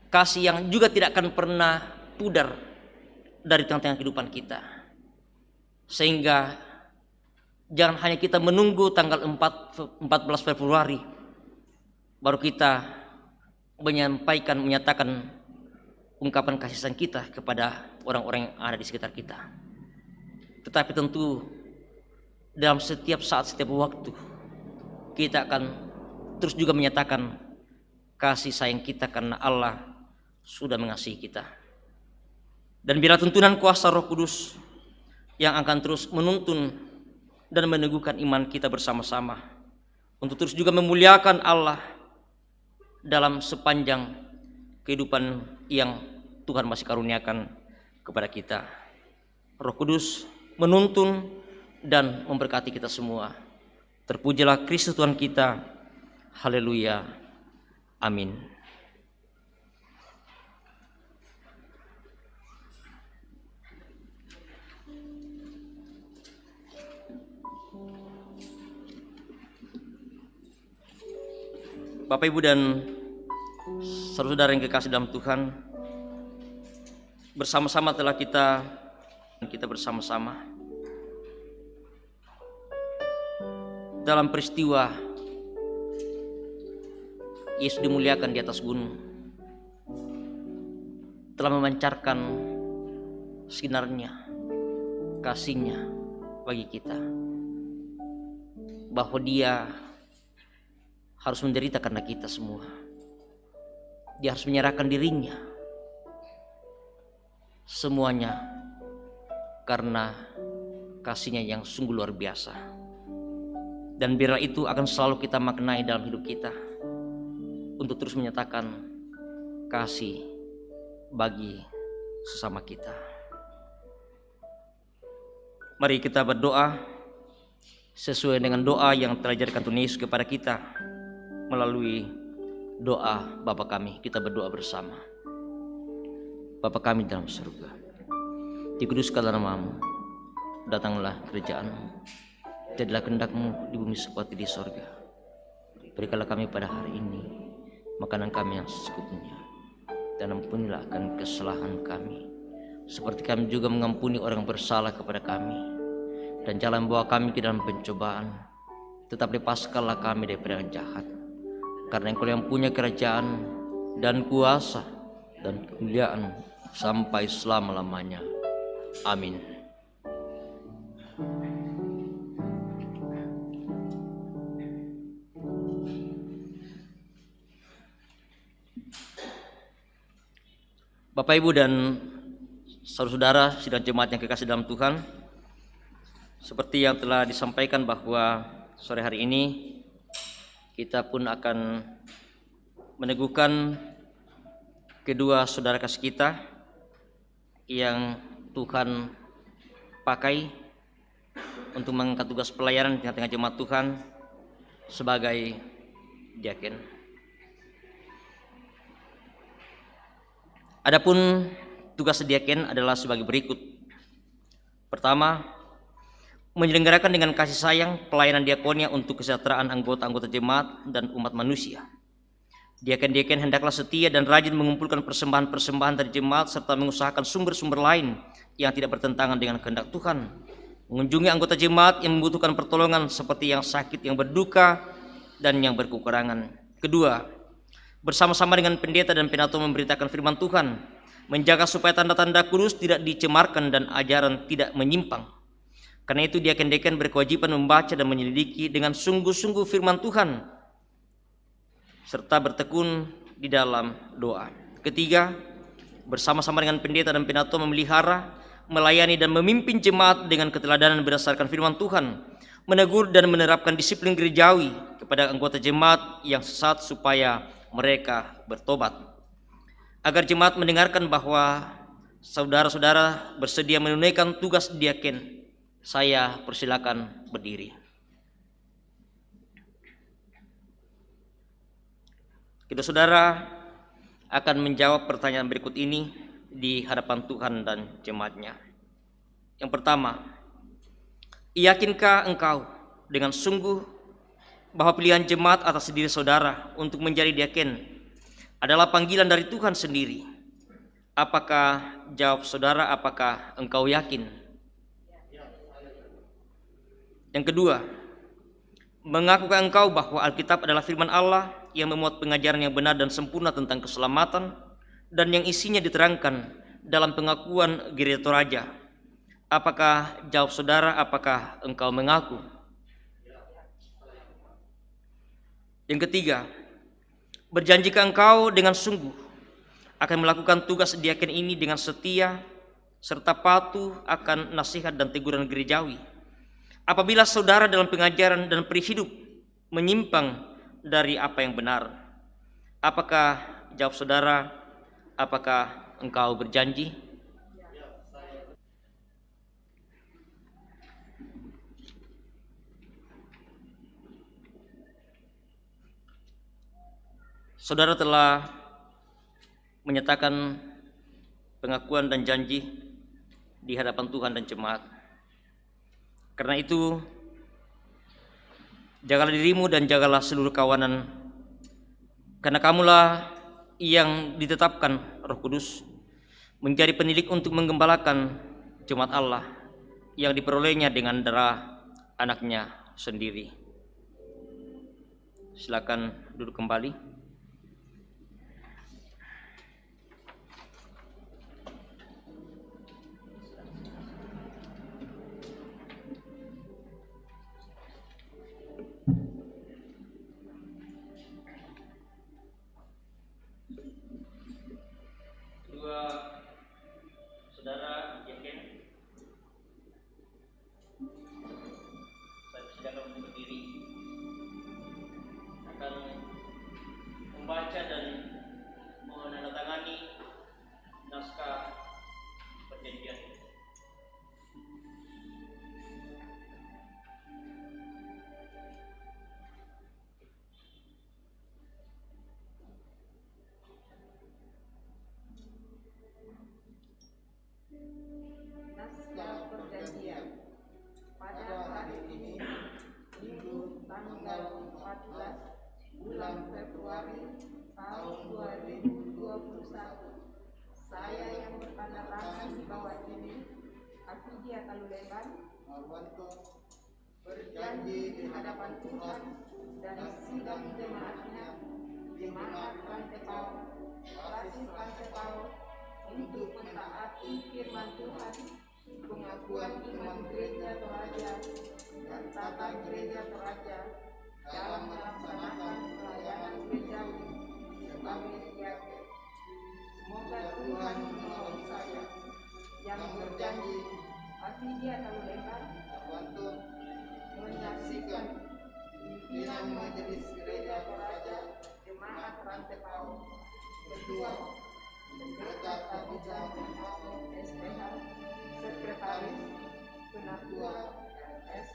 [SPEAKER 4] kasih yang juga tidak akan pernah pudar dari tengah-tengah kehidupan kita. Sehingga jangan hanya kita menunggu tanggal 14 Februari baru kita menyatakan ungkapan kasih sayang kita kepada orang-orang yang ada di sekitar kita. Tetapi tentu dalam setiap saat, setiap waktu, kita akan terus juga menyatakan kasih sayang kita karena Allah sudah mengasihi kita. Dan biarlah tuntunan kuasa Roh Kudus yang akan terus menuntun dan meneguhkan iman kita bersama-sama untuk terus juga memuliakan Allah dalam sepanjang kehidupan yang Tuhan masih karuniakan kepada kita. Roh Kudus menuntun dan memberkati kita semua. Terpujilah Kristus Tuhan kita. Haleluya. Amin. Bapak, Ibu, dan saudara-saudara yang kekasih dalam Tuhan, bersama-sama telah kita bersama-sama dalam peristiwa Yesus dimuliakan di atas gunung, telah memancarkan sinarnya, kasihnya bagi kita, bahwa Dia harus menderita karena kita semua. Dia harus menyerahkan dirinya semuanya karena kasihnya yang sungguh luar biasa. Dan biarlah itu akan selalu kita maknai dalam hidup kita untuk terus menyatakan kasih bagi sesama kita. Mari kita berdoa sesuai dengan doa yang telah diajarkan Tuhan Yesus kepada kita melalui doa Bapa kami. Kita berdoa bersama. Bapa kami dalam surga, dikuduskanlah nama-Mu, datanglah kerajaan-Mu, jadilah kehendak-Mu di bumi seperti di sorga. Berikanlah kami pada hari ini makanan kami yang secukupnya, dan ampunilah akan kesalahan kami, seperti kami juga mengampuni orang bersalah kepada kami. Dan jangan bawa kami ke dalam pencobaan, tetapi lepaskanlah kami daripada yang jahat. Karena Engkau yang punya kerajaan dan kuasa dan kemuliaan sampai selama-lamanya. Amin. Bapak, Ibu, dan saudara-saudara sidang jemaat yang kekasih dalam Tuhan, seperti yang telah disampaikan bahwa sore hari ini kita pun akan meneguhkan kedua saudara kasih kita yang Tuhan pakai untuk mengangkat tugas pelayanan di tengah-tengah jemaat Tuhan sebagai diaken. Adapun tugas diaken adalah sebagai berikut. Pertama, menyelenggarakan dengan kasih sayang pelayanan diakonia untuk kesejahteraan anggota-anggota jemaat dan umat manusia. Diaken-diaken hendaklah setia dan rajin mengumpulkan persembahan-persembahan dari jemaat serta mengusahakan sumber-sumber lain yang tidak bertentangan dengan kehendak Tuhan. Mengunjungi anggota jemaat yang membutuhkan pertolongan seperti yang sakit, yang berduka, dan yang berkekurangan. Kedua, bersama-sama dengan pendeta dan penatua memberitakan firman Tuhan, menjaga supaya tanda-tanda kudus tidak dicemarkan dan ajaran tidak menyimpang. Karena itu diaken-diaken berkewajiban membaca dan menyelidiki dengan sungguh-sungguh firman Tuhan serta bertekun di dalam doa. Ketiga, bersama-sama dengan pendeta dan penatua memelihara, melayani dan memimpin jemaat dengan keteladanan berdasarkan firman Tuhan, menegur dan menerapkan disiplin gerejawi kepada anggota jemaat yang sesat supaya mereka bertobat. Agar jemaat mendengarkan bahwa saudara-saudara bersedia menunaikan tugas diaken, saya persilakan berdiri. Kita saudara akan menjawab pertanyaan berikut ini di hadapan Tuhan dan jemaatnya. Yang pertama, yakinkah engkau dengan sungguh bahwa pilihan jemaat atas diri saudara untuk menjadi diaken adalah panggilan dari Tuhan sendiri? Apakah jawab saudara, apakah engkau yakin? Yang kedua, mengakukah engkau bahwa Alkitab adalah firman Allah yang memuat pengajaran yang benar dan sempurna tentang keselamatan dan yang isinya diterangkan dalam pengakuan gereja Toraja? Apakah jawab saudara, apakah engkau mengaku? Yang ketiga, berjanjikah engkau dengan sungguh akan melakukan tugas diaken ini dengan setia serta patuh akan nasihat dan teguran gerejawi? Apabila saudara dalam pengajaran dan perihidup menyimpang dari apa yang benar, apakah jawab saudara, apakah engkau berjanji? Saudara telah menyatakan pengakuan dan janji di hadapan Tuhan dan jemaat. Karena itu, jagalah dirimu dan jagalah seluruh kawanan, karena kamulah yang ditetapkan Roh Kudus menjadi penilik untuk menggembalakan jemaat Allah yang diperolehnya dengan darah anaknya sendiri. Silakan duduk kembali. Saudara diaken, saya persilakan untuk berdiri, akan membaca dan menandatangani naskah perjanjian.
[SPEAKER 6] Naskah perjanjian. Pada hari ini, Minggu tanggal 14 bulan Februari tahun 2021, saya yang bertanda tangan di bawah ini, Afidia Taluleban, berjanji di hadapan Tuhan dan sidang jemaatnya, jemaat Rantepao, basis Rantepao, untuk mentaati firman Tuhan, pengakuan iman gereja Toraja dan tata gereja Toraja dalam melaksanakan pelayanan gerejawi sebagai diaken. Semoga Tuhan menolong saya yang berjanji, Afidia Taluleban, menyaksikan pimpinan majelis gereja Toraja jemaat Rantepao. Kedua, pendeta Tabitha SPH, sekretaris, penatua, S.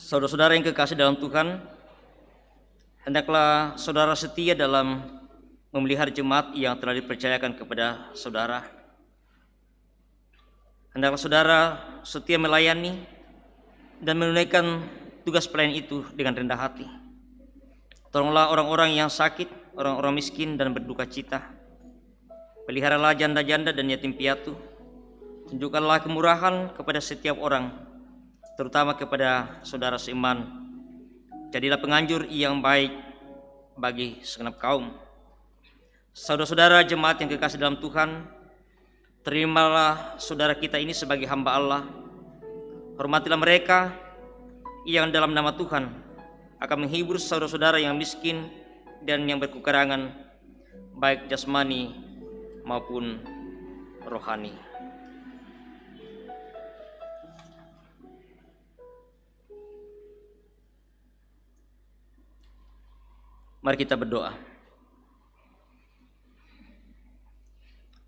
[SPEAKER 4] Saudara-saudara yang kekasih dalam Tuhan, hendaklah saudara setia dalam memelihara jemaat yang telah dipercayakan kepada saudara. Hendaklah saudara setia melayani dan menunaikan tugas pelayanan itu dengan rendah hati. Tolonglah orang-orang yang sakit, orang-orang miskin dan berduka cita. Peliharalah janda-janda dan yatim piatu. Tunjukkanlah kemurahan kepada setiap orang, terutama kepada saudara seiman. Jadilah penganjur yang baik bagi segenap kaum. Saudara-saudara jemaat yang kekasih dalam Tuhan, terimalah saudara kita ini sebagai hamba Allah. Hormatilah mereka yang dalam nama Tuhan akan menghibur saudara-saudara yang miskin dan yang berkekurangan, baik jasmani maupun rohani. Mari kita berdoa.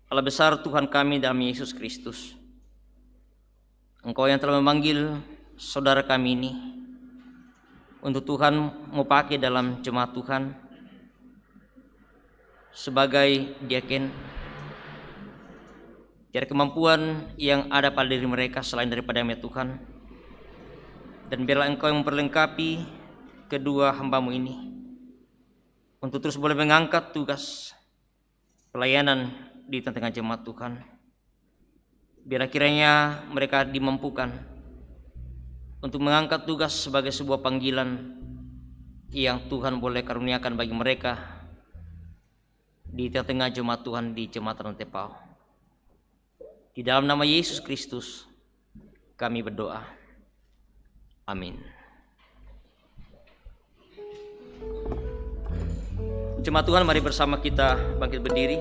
[SPEAKER 4] Allah besar Tuhan kami dalam Yesus Kristus, Engkau yang telah memanggil saudara kami ini untuk Tuhan mau pakai dalam jemaat Tuhan sebagai diaken. Tiada kemampuan yang ada pada diri mereka selain daripada ya Tuhan. Dan biarlah Engkau yang memperlengkapi kedua hamba-Mu ini untuk terus boleh mengangkat tugas pelayanan di tengah-tengah jemaat Tuhan. Biarlah kiranya mereka dimampukan untuk mengangkat tugas sebagai sebuah panggilan yang Tuhan boleh karuniakan bagi mereka di tengah-tengah jemaat Tuhan di Jemaat Rantepao. Di dalam nama Yesus Kristus kami berdoa. Amin. Jemaat Tuhan, mari bersama kita bangkit berdiri.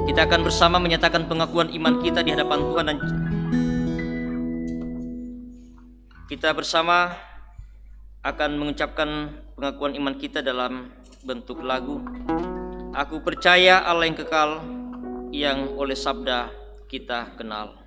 [SPEAKER 4] Kita akan bersama menyatakan pengakuan iman kita di hadapan Tuhan, dan kita bersama akan mengucapkan pengakuan iman kita dalam bentuk lagu. Aku percaya Allah yang kekal, yang oleh sabda kita kenal.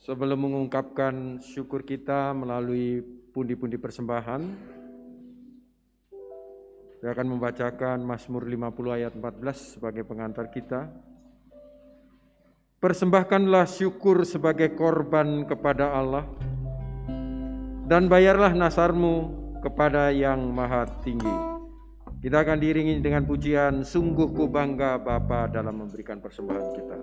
[SPEAKER 3] Sebelum mengungkapkan syukur kita melalui pundi-pundi persembahan, saya akan membacakan Mazmur 50 ayat 14 sebagai pengantar kita. Persembahkanlah syukur sebagai korban kepada Allah, dan bayarlah nasarmu kepada Yang Maha Tinggi. Kita akan diiringi dengan pujian Sungguh Ku Bangga Bapa dalam memberikan persembahan kita.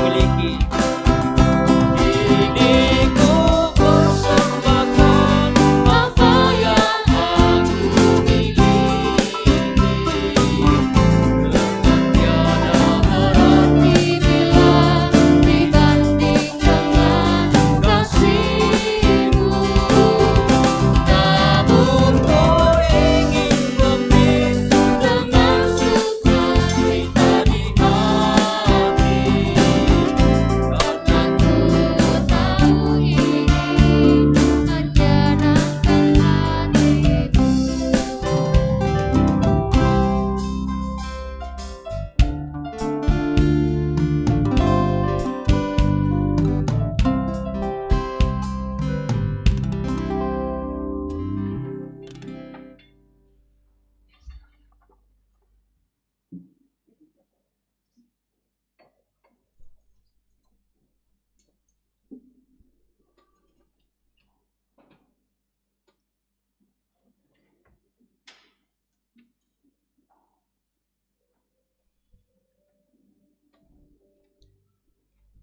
[SPEAKER 4] miliki. Kini ku persembahkan apa yang aku miliki. Tiada berarti bila dibanding dengan kasih-Mu. Namun kau ingin lebih dengan sukacita di hati. Karena ku tahu ini menyenangkan hati-Mu.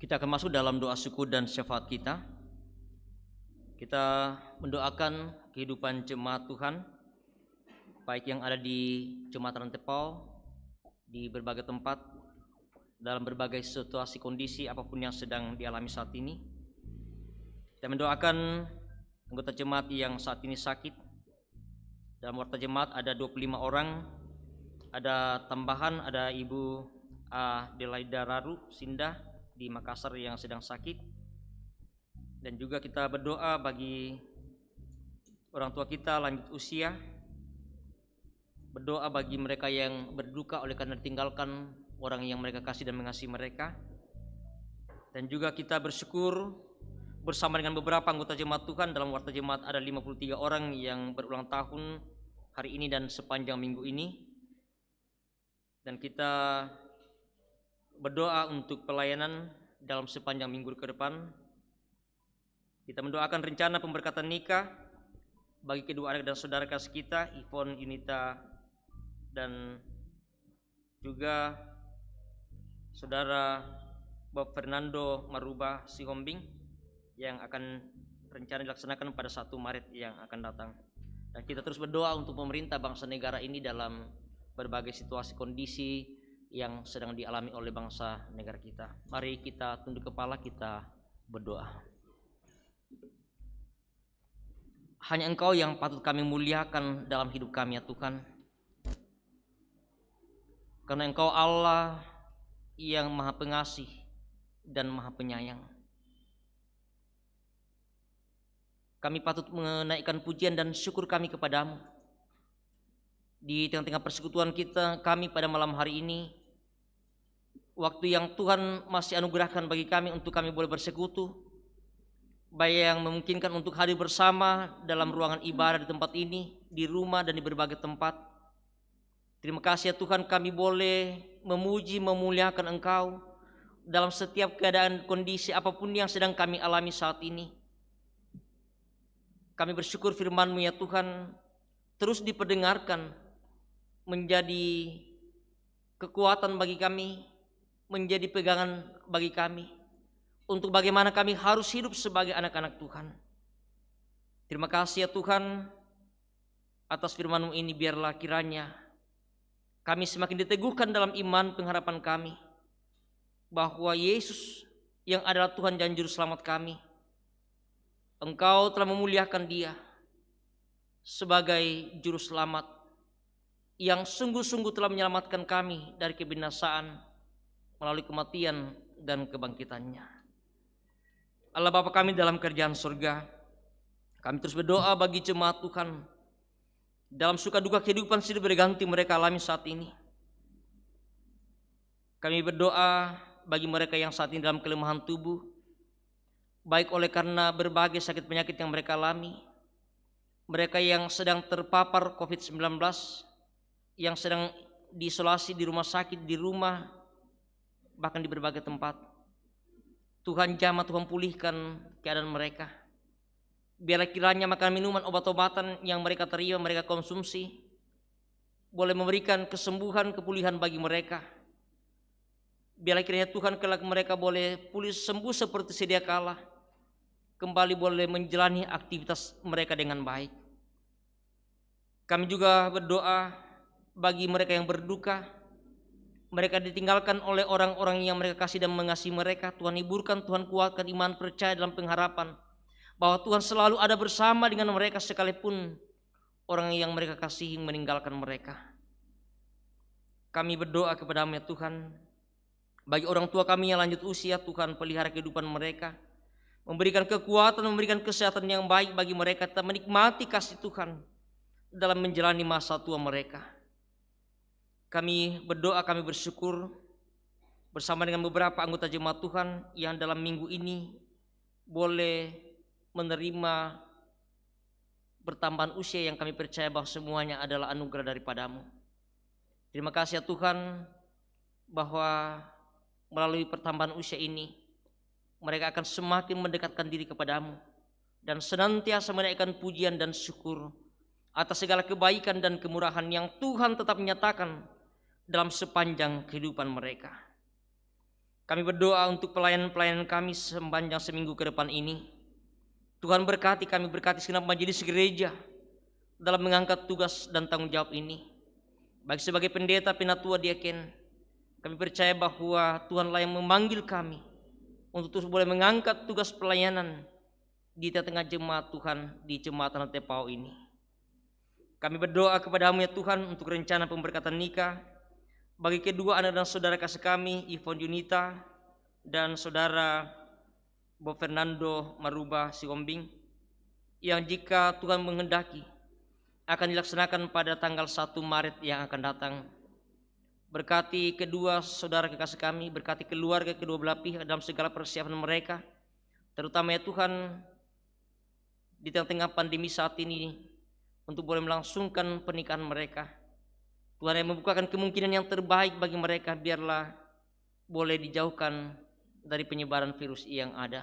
[SPEAKER 4] Kita akan masuk dalam doa syukur dan syafaat kita. Kita mendoakan kehidupan jemaat Tuhan, baik yang ada di Jemaat Rantepau, di berbagai tempat, dalam berbagai situasi kondisi apapun yang sedang dialami saat ini. Kita mendoakan anggota jemaat yang saat ini sakit. Dalam warta jemaat ada 25 orang. Ada tambahan, ada Ibu Adelaida Raru Sinda di Makassar yang sedang sakit. Dan juga kita berdoa bagi orang tua kita lanjut usia. Berdoa bagi mereka yang berduka oleh karena ditinggalkan orang yang mereka kasih dan mengasihi mereka. Dan juga kita bersyukur bersama dengan beberapa anggota jemaat Tuhan. Dalam warta jemaat ada 53 orang yang berulang tahun hari ini dan sepanjang minggu ini. Dan kita berdoa untuk pelayanan dalam sepanjang minggu ke depan. Kita mendoakan rencana pemberkatan nikah bagi kedua anak dan saudara kasih kita, Ivon Yunita dan juga saudara Bob Fernando Maruba Sihombing yang akan rencana dilaksanakan pada 1 Maret yang akan datang. Dan kita terus berdoa untuk pemerintah bangsa negara ini dalam berbagai situasi kondisi yang sedang dialami oleh bangsa negara kita. Mari kita tunduk kepala, kita berdoa. Hanya Engkau yang patut kami muliakan dalam hidup kami ya Tuhan. Karena Engkau Allah yang Maha Pengasih dan Maha Penyayang. Kami patut menaikkan pujian dan syukur kami kepadamu. Di tengah-tengah persekutuan kami pada malam hari ini, waktu yang Tuhan masih anugerahkan bagi kami untuk kami boleh bersekutu, baik yang memungkinkan untuk hadir bersama dalam ruangan ibadah di tempat ini, di rumah dan di berbagai tempat. Terima kasih ya Tuhan, kami boleh memuji, memuliakan Engkau dalam setiap keadaan kondisi apapun yang sedang kami alami saat ini. Kami bersyukur firman-Mu ya Tuhan terus diperdengarkan, menjadi kekuatan bagi kami, menjadi pegangan bagi kami untuk bagaimana kami harus hidup sebagai anak-anak Tuhan. Terima kasih ya Tuhan atas firman-Mu ini, biarlah kiranya kami semakin diteguhkan dalam iman pengharapan kami bahwa Yesus yang adalah Tuhan dan Juru Selamat kami, Engkau telah memuliakan Dia sebagai Juru Selamat yang sungguh-sungguh telah menyelamatkan kami dari kebinasaan melalui kematian dan kebangkitannya. Allah Bapa kami dalam kerjaan surga, kami terus berdoa bagi jemaat Tuhan dalam suka duka kehidupan silih berganti mereka alami saat ini. Kami berdoa bagi mereka yang saat ini dalam kelemahan tubuh, baik oleh karena berbagai sakit penyakit yang mereka alami, mereka yang sedang terpapar COVID-19, yang sedang diisolasi di rumah sakit, di rumah, bahkan di berbagai tempat. Tuhan jamah, Tuhan pulihkan keadaan mereka. Biarlah kiranya makan minuman, obat-obatan yang mereka terima, mereka konsumsi, boleh memberikan kesembuhan, kepulihan bagi mereka. Biarlah kiranya Tuhan kelak mereka boleh pulih sembuh seperti sedia kala, kembali boleh menjalani aktivitas mereka dengan baik. Kami juga berdoa bagi mereka yang berduka, mereka ditinggalkan oleh orang-orang yang mereka kasih dan mengasihi mereka. Tuhan hiburkan, Tuhan kuatkan iman percaya dalam pengharapan bahwa Tuhan selalu ada bersama dengan mereka sekalipun orang yang mereka kasihi meninggalkan mereka. Kami berdoa kepada-Mu ya Tuhan, bagi orang tua kami yang lanjut usia, Tuhan pelihara kehidupan mereka, memberikan kekuatan, memberikan kesehatan yang baik bagi mereka, tetap menikmati kasih Tuhan dalam menjalani masa tua mereka. Kami berdoa, kami bersyukur bersama dengan beberapa anggota jemaat Tuhan yang dalam minggu ini boleh menerima bertambahan usia yang kami percaya bahwa semuanya adalah anugerah daripada-Mu. Terima kasih ya Tuhan, bahwa melalui pertambahan usia ini mereka akan semakin mendekatkan diri kepada-Mu dan senantiasa menaikkan pujian dan syukur atas segala kebaikan dan kemurahan yang Tuhan tetap menyatakan dalam sepanjang kehidupan mereka. Kami berdoa untuk pelayan-pelayan kami sepanjang seminggu ke depan ini. Tuhan berkati kami, berkati segenap majelis gereja dalam mengangkat tugas dan tanggung jawab ini. Baik sebagai pendeta, penatua, diaken, kami percaya bahwa Tuhanlah yang memanggil kami untuk terus boleh mengangkat tugas pelayanan di tengah jemaat Tuhan di Jemaat Tanah Tepau ini. Kami berdoa kepada-Mu ya Tuhan untuk rencana pemberkatan nikah bagi kedua anak dan saudara kasih kami, Ivon Junita dan saudara Bob Fernando Maruba Sigombing, yang jika Tuhan menghendaki akan dilaksanakan pada tanggal 1 Maret yang akan datang. Berkati kedua saudara kekasih kami, berkati keluarga kedua belah pihak dalam segala persiapan mereka, terutama ya Tuhan di tengah-tengah pandemi saat ini, untuk boleh melangsungkan pernikahan mereka. Tuhan yang membukakan kemungkinan yang terbaik bagi mereka, biarlah boleh dijauhkan dari penyebaran virus yang ada.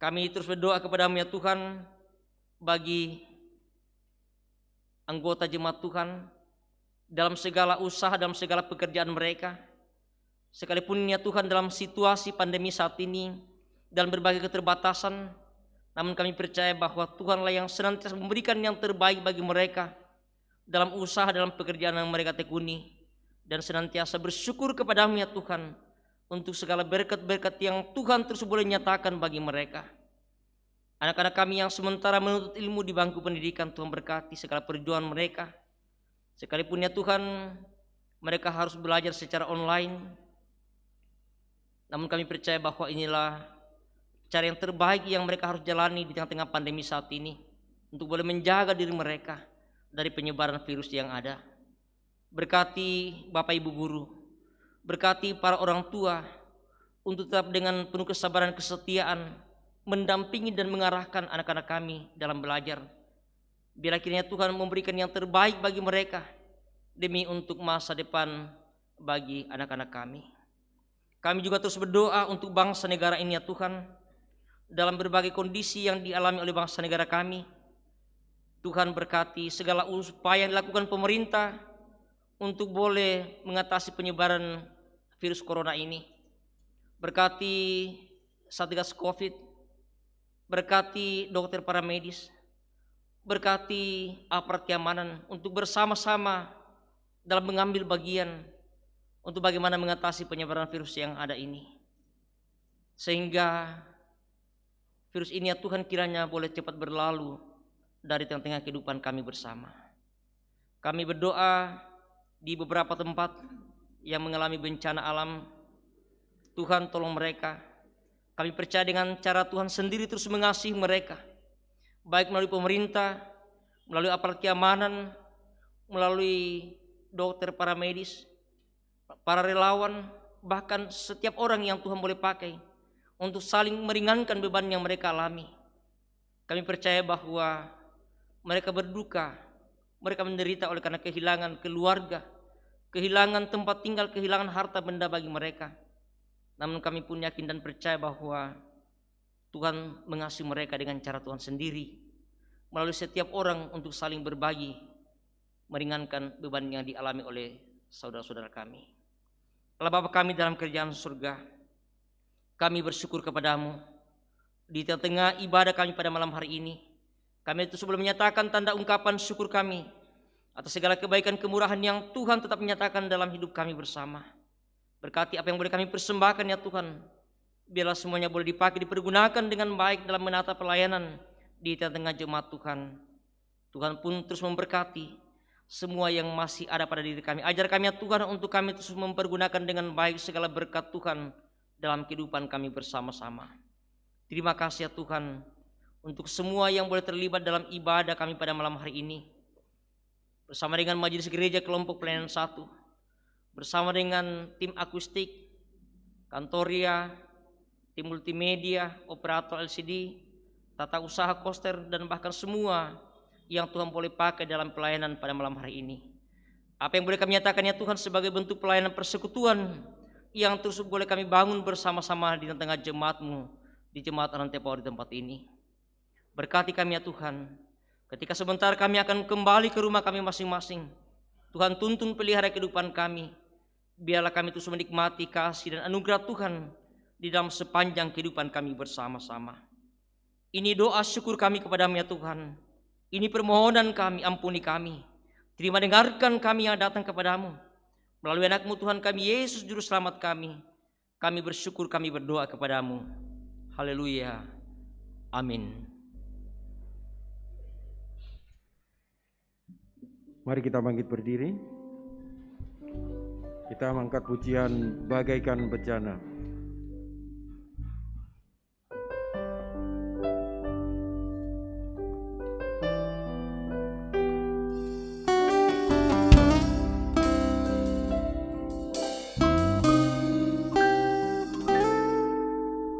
[SPEAKER 4] Kami terus berdoa kepada-Mu ya Tuhan bagi anggota jemaat Tuhan dalam segala usaha, dalam segala pekerjaan mereka, sekalipun ya Tuhan dalam situasi pandemi saat ini dan berbagai keterbatasan, namun kami percaya bahwa Tuhanlah yang senantiasa memberikan yang terbaik bagi mereka dalam usaha, dalam pekerjaan yang mereka tekuni, dan senantiasa bersyukur kepada-Mu ya Tuhan untuk segala berkat-berkat yang Tuhan terus boleh nyatakan bagi mereka. Anak-anak kami yang sementara menuntut ilmu di bangku pendidikan, Tuhan berkati segala perjuangan mereka. Sekalipun ya Tuhan mereka harus belajar secara online, namun kami percaya bahwa inilah cara yang terbaik yang mereka harus jalani di tengah-tengah pandemi saat ini untuk boleh menjaga diri mereka dari penyebaran virus yang ada. Berkati Bapak Ibu guru, berkati para orang tua untuk tetap dengan penuh kesabaran kesetiaan mendampingi dan mengarahkan anak-anak kami dalam belajar. Biarlah kiranya Tuhan memberikan yang terbaik bagi mereka demi untuk masa depan bagi anak-anak kami. Kami juga terus berdoa untuk bangsa negara ini ya Tuhan, dalam berbagai kondisi yang dialami oleh bangsa negara kami. Tuhan berkati segala upaya yang dilakukan pemerintah untuk boleh mengatasi penyebaran virus corona ini. Berkati Satgas Covid, berkati dokter para medis, berkati aparat keamanan untuk bersama-sama dalam mengambil bagian untuk bagaimana mengatasi penyebaran virus yang ada ini. Sehingga virus ini ya Tuhan kiranya boleh cepat berlalu dari tengah-tengah kehidupan kami bersama. Kami berdoa di beberapa tempat yang mengalami bencana alam, Tuhan tolong mereka. Kami percaya dengan cara Tuhan sendiri terus mengasihi mereka, baik melalui pemerintah, melalui aparat keamanan, melalui dokter para medis, para relawan, bahkan setiap orang yang Tuhan boleh pakai untuk saling meringankan beban yang mereka alami. Kami percaya bahwa mereka berduka, mereka menderita oleh karena kehilangan keluarga, kehilangan tempat tinggal, kehilangan harta benda bagi mereka. Namun kami pun yakin dan percaya bahwa Tuhan mengasihi mereka dengan cara Tuhan sendiri, melalui setiap orang untuk saling berbagi, meringankan beban yang dialami oleh saudara-saudara kami. Allah Bapa kami dalam kerajaan surga, kami bersyukur kepadamu di tengah ibadah kami pada malam hari ini. Kami itu sebelum menyatakan tanda ungkapan syukur kami atas segala kebaikan kemurahan yang Tuhan tetap menyatakan dalam hidup kami bersama. Berkati apa yang boleh kami persembahkan ya Tuhan, biarlah semuanya boleh dipakai, dipergunakan dengan baik dalam menata pelayanan di tengah jemaat Tuhan. Tuhan pun terus memberkati semua yang masih ada pada diri kami. Ajar kami ya Tuhan untuk kami terus mempergunakan dengan baik segala berkat Tuhan dalam kehidupan kami bersama-sama. Terima kasih ya Tuhan untuk semua yang boleh terlibat dalam ibadah kami pada malam hari ini. Bersama dengan Majelis Gereja Kelompok Pelayanan 1, bersama dengan tim akustik, Kantoria, tim multimedia, operator LCD, tata usaha koster, dan bahkan semua yang Tuhan boleh pakai dalam pelayanan pada malam hari ini. Apa yang boleh kami nyatakan ya Tuhan sebagai bentuk pelayanan persekutuan yang terus boleh kami bangun bersama-sama di tengah jemaat-Mu, di jemaat Rantai Power di tempat ini. Berkati kami ya Tuhan, ketika sebentar kami akan kembali ke rumah kami masing-masing. Tuhan tuntun pelihara kehidupan kami, biarlah kami terus menikmati kasih dan anugerah Tuhan di dalam sepanjang kehidupan kami bersama-sama. Ini doa syukur kami kepadamu ya Tuhan. Ini permohonan kami, ampuni kami. Terima dengarkan kami yang datang kepadamu. Melalui anak-Mu Tuhan kami, Yesus Juru Selamat kami. Kami bersyukur, kami berdoa kepadamu. Haleluya. Amin.
[SPEAKER 3] Mari kita bangkit berdiri. Kita mengangkat pujian bagaikan bejana.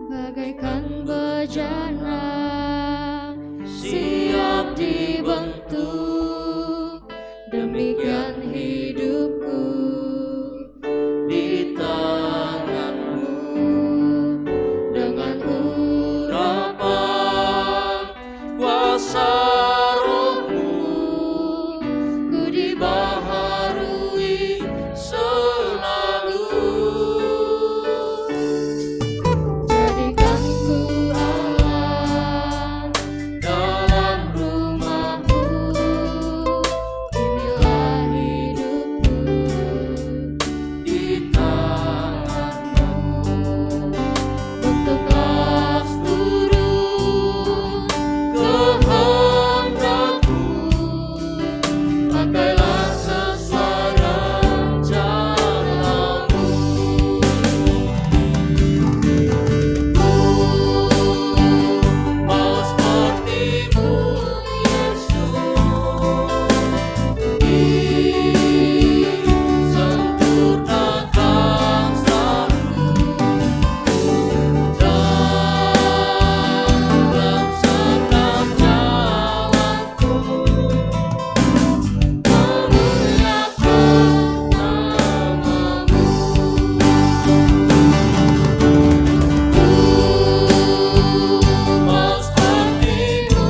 [SPEAKER 1] Bagaikan bejana siap dibentuk, demikian hidupku di tangan-Mu. Dengan urapan kuasa Roh-Mu, ku dibaharui selalu. Jadikanku Allah dalam rumah-Mu, inilah hidupku di tangan-Mu. Bentuklah seluruh kehendak-Mu, pakailah sesuai rencana-Mu. Mau seperti-Mu Yesus, disempurnakan selalu dalam setiap jalanku, memuliakan nama-Mu. Mau seperti-Mu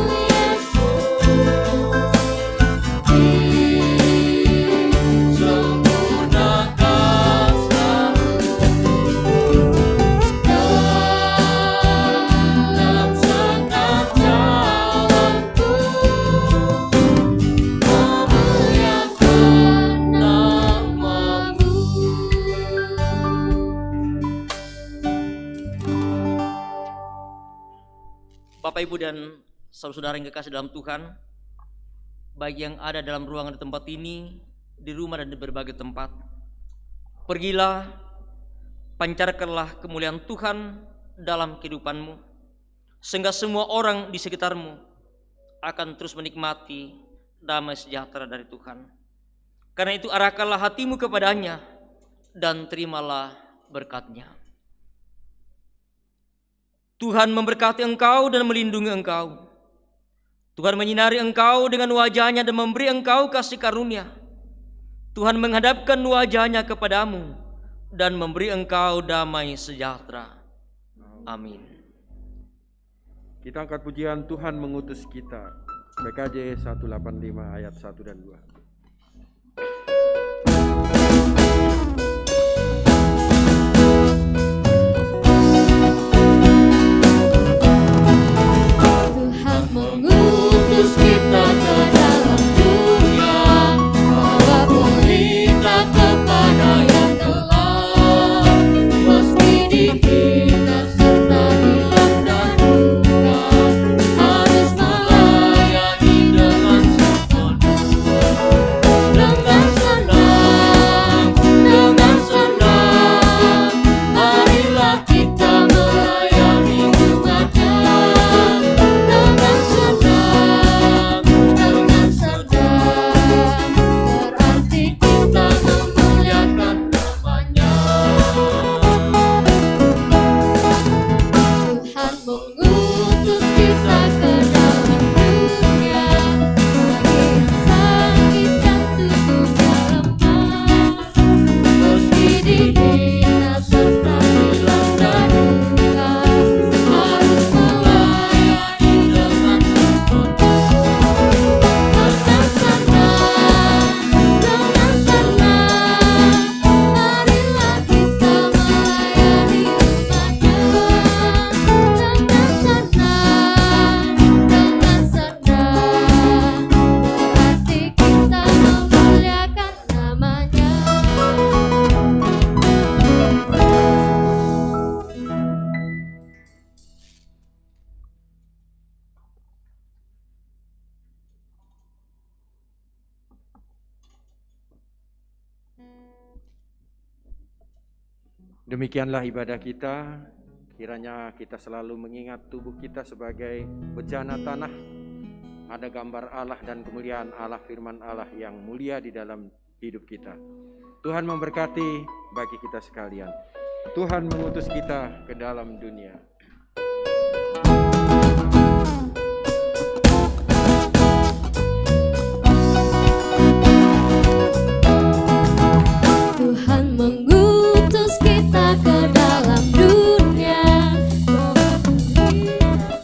[SPEAKER 1] Yesus, disempurnakan selalu dalam setiap jalanku, memuliakan nama-Mu.
[SPEAKER 4] Bapak, Ibu, dan saudara-saudara yang kekasih dalam Tuhan, baik yang ada dalam ruangan di tempat ini, di rumah dan di berbagai tempat, pergilah, pancarkanlah kemuliaan Tuhan dalam kehidupanmu, sehingga semua orang di sekitarmu akan terus menikmati damai sejahtera dari Tuhan. Karena itu arahkanlah hatimu kepadanya dan terimalah berkat-Nya. Tuhan memberkati engkau dan melindungi engkau. Tuhan menyinari engkau dengan wajah-Nya dan memberi engkau kasih karunia. Tuhan menghadapkan wajah-Nya kepadamu dan memberi engkau damai sejahtera. Amin.
[SPEAKER 3] Kita angkat pujian Tuhan mengutus kita. PKJ 185 ayat 1 dan 2. Demikianlah ibadah kita. Kiranya kita selalu mengingat tubuh kita sebagai bejana tanah. Ada gambar Allah dan kemuliaan Allah, firman Allah yang mulia di dalam hidup kita. Tuhan memberkati bagi kita sekalian. Tuhan mengutus kita ke dalam dunia.
[SPEAKER 7] Tuhan mengutus kita ke dalam dunia,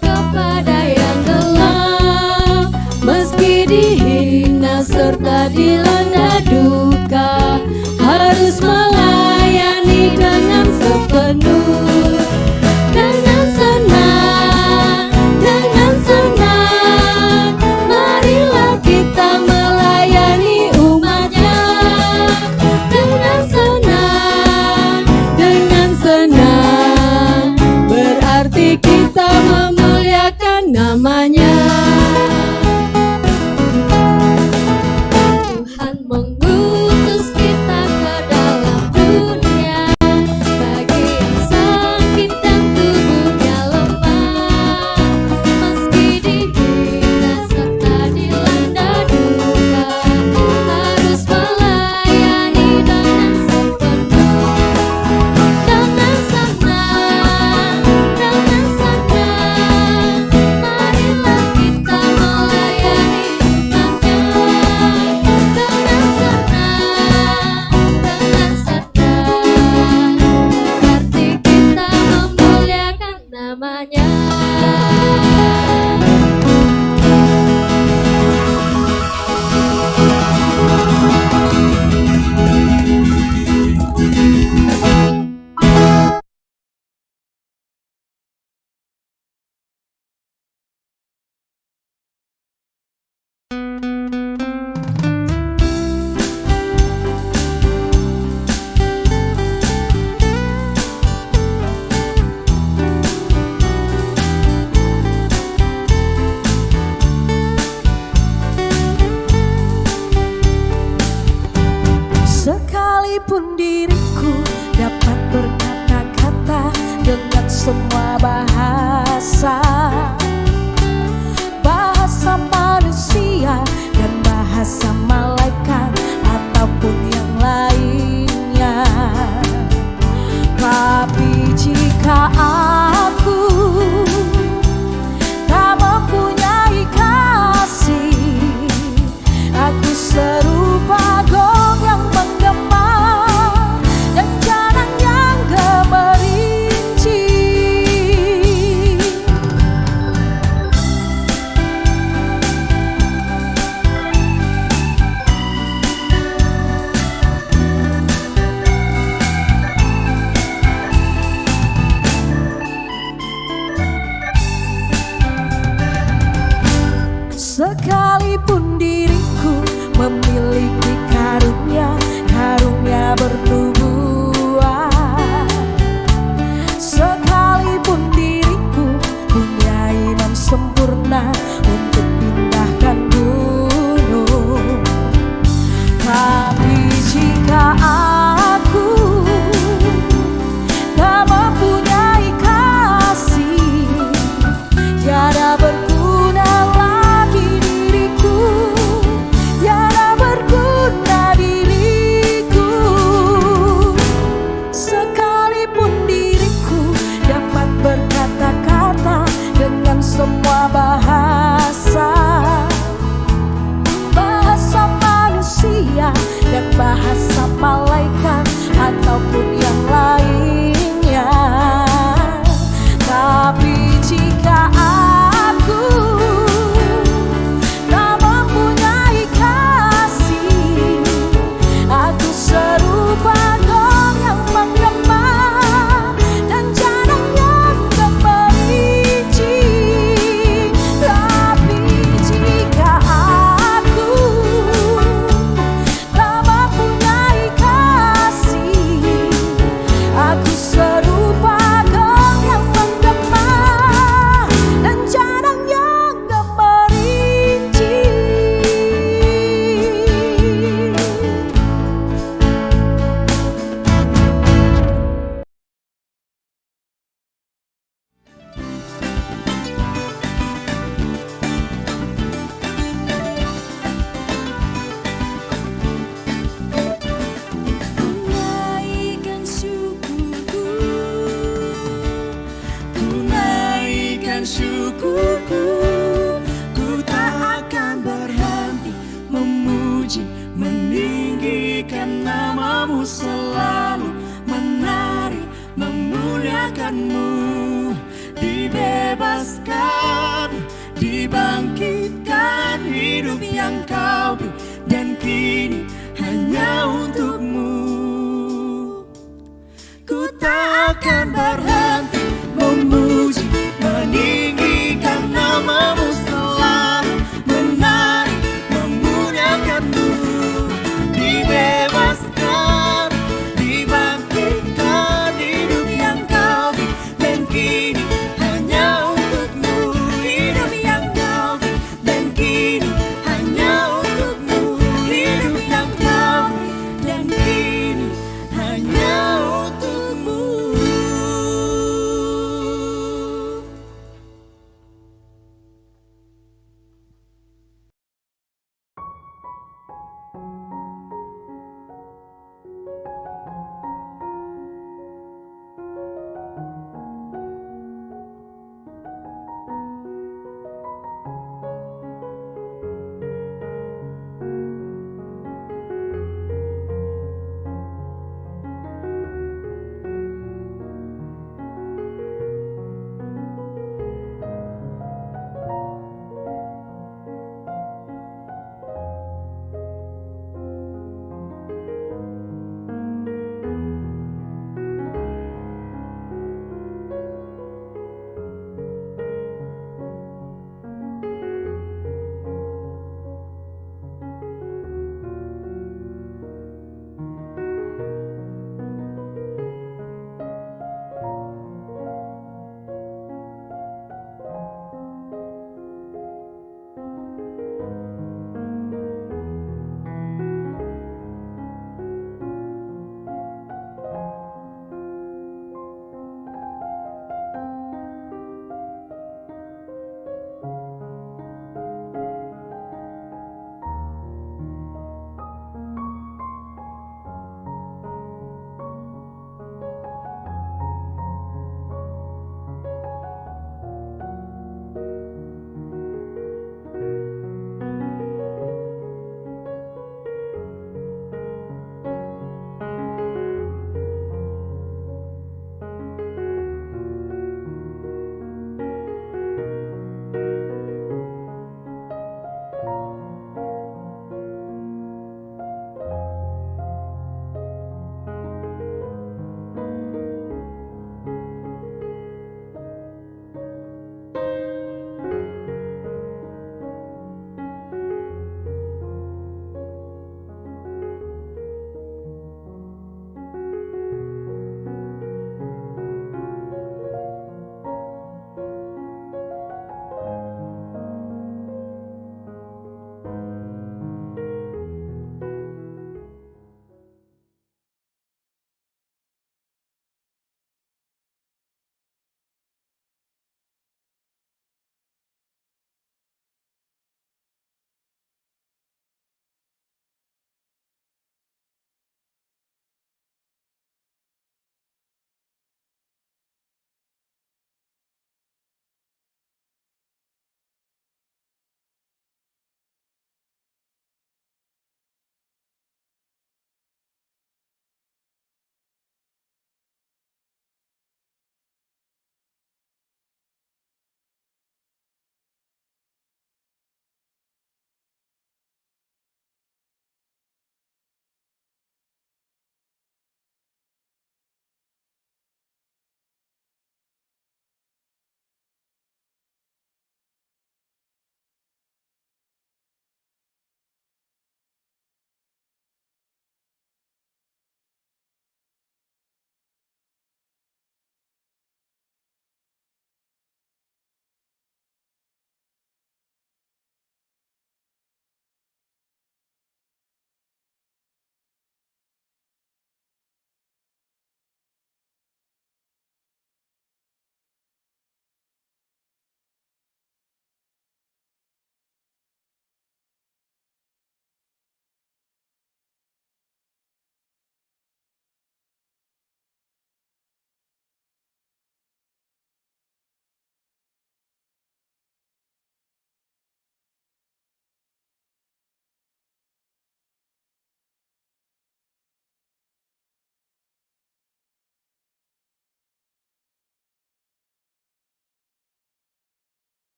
[SPEAKER 7] kepada yang gelap, meski dihina serta dilanda duka, harus melayani dengan sepenuh, dengan senang, marilah kita melayani umatnya. Dengan senang, berarti kita memuliakan namanya. Tuhan mengutus kita ke dalam dunia, bagi yang sakit dan tubuhnya lemah, meski dihina serta dilanda duka, harus melayani dengan sepenuh, dengan senang, marilah kita melayani umatnya. Dengan senang, berarti kita memuliakan namanya.
[SPEAKER 1] Sekalipun diriku dapat berkata-kata dengan semua bahasa, bahasa manusia dan bahasa malaikat ataupun yang lainnya, tapi jika aku tak mempunyai kasih, aku serupa gong yang menggema dan janang yang gemerinci. Ku tak akan berhenti memuji, meninggikan namamu, selalu menari, memuliakanmu. Dibebaskan, dibangkitkan, hidup yang kau beri, dan kini hanya untukmu. Ku tak akan berhenti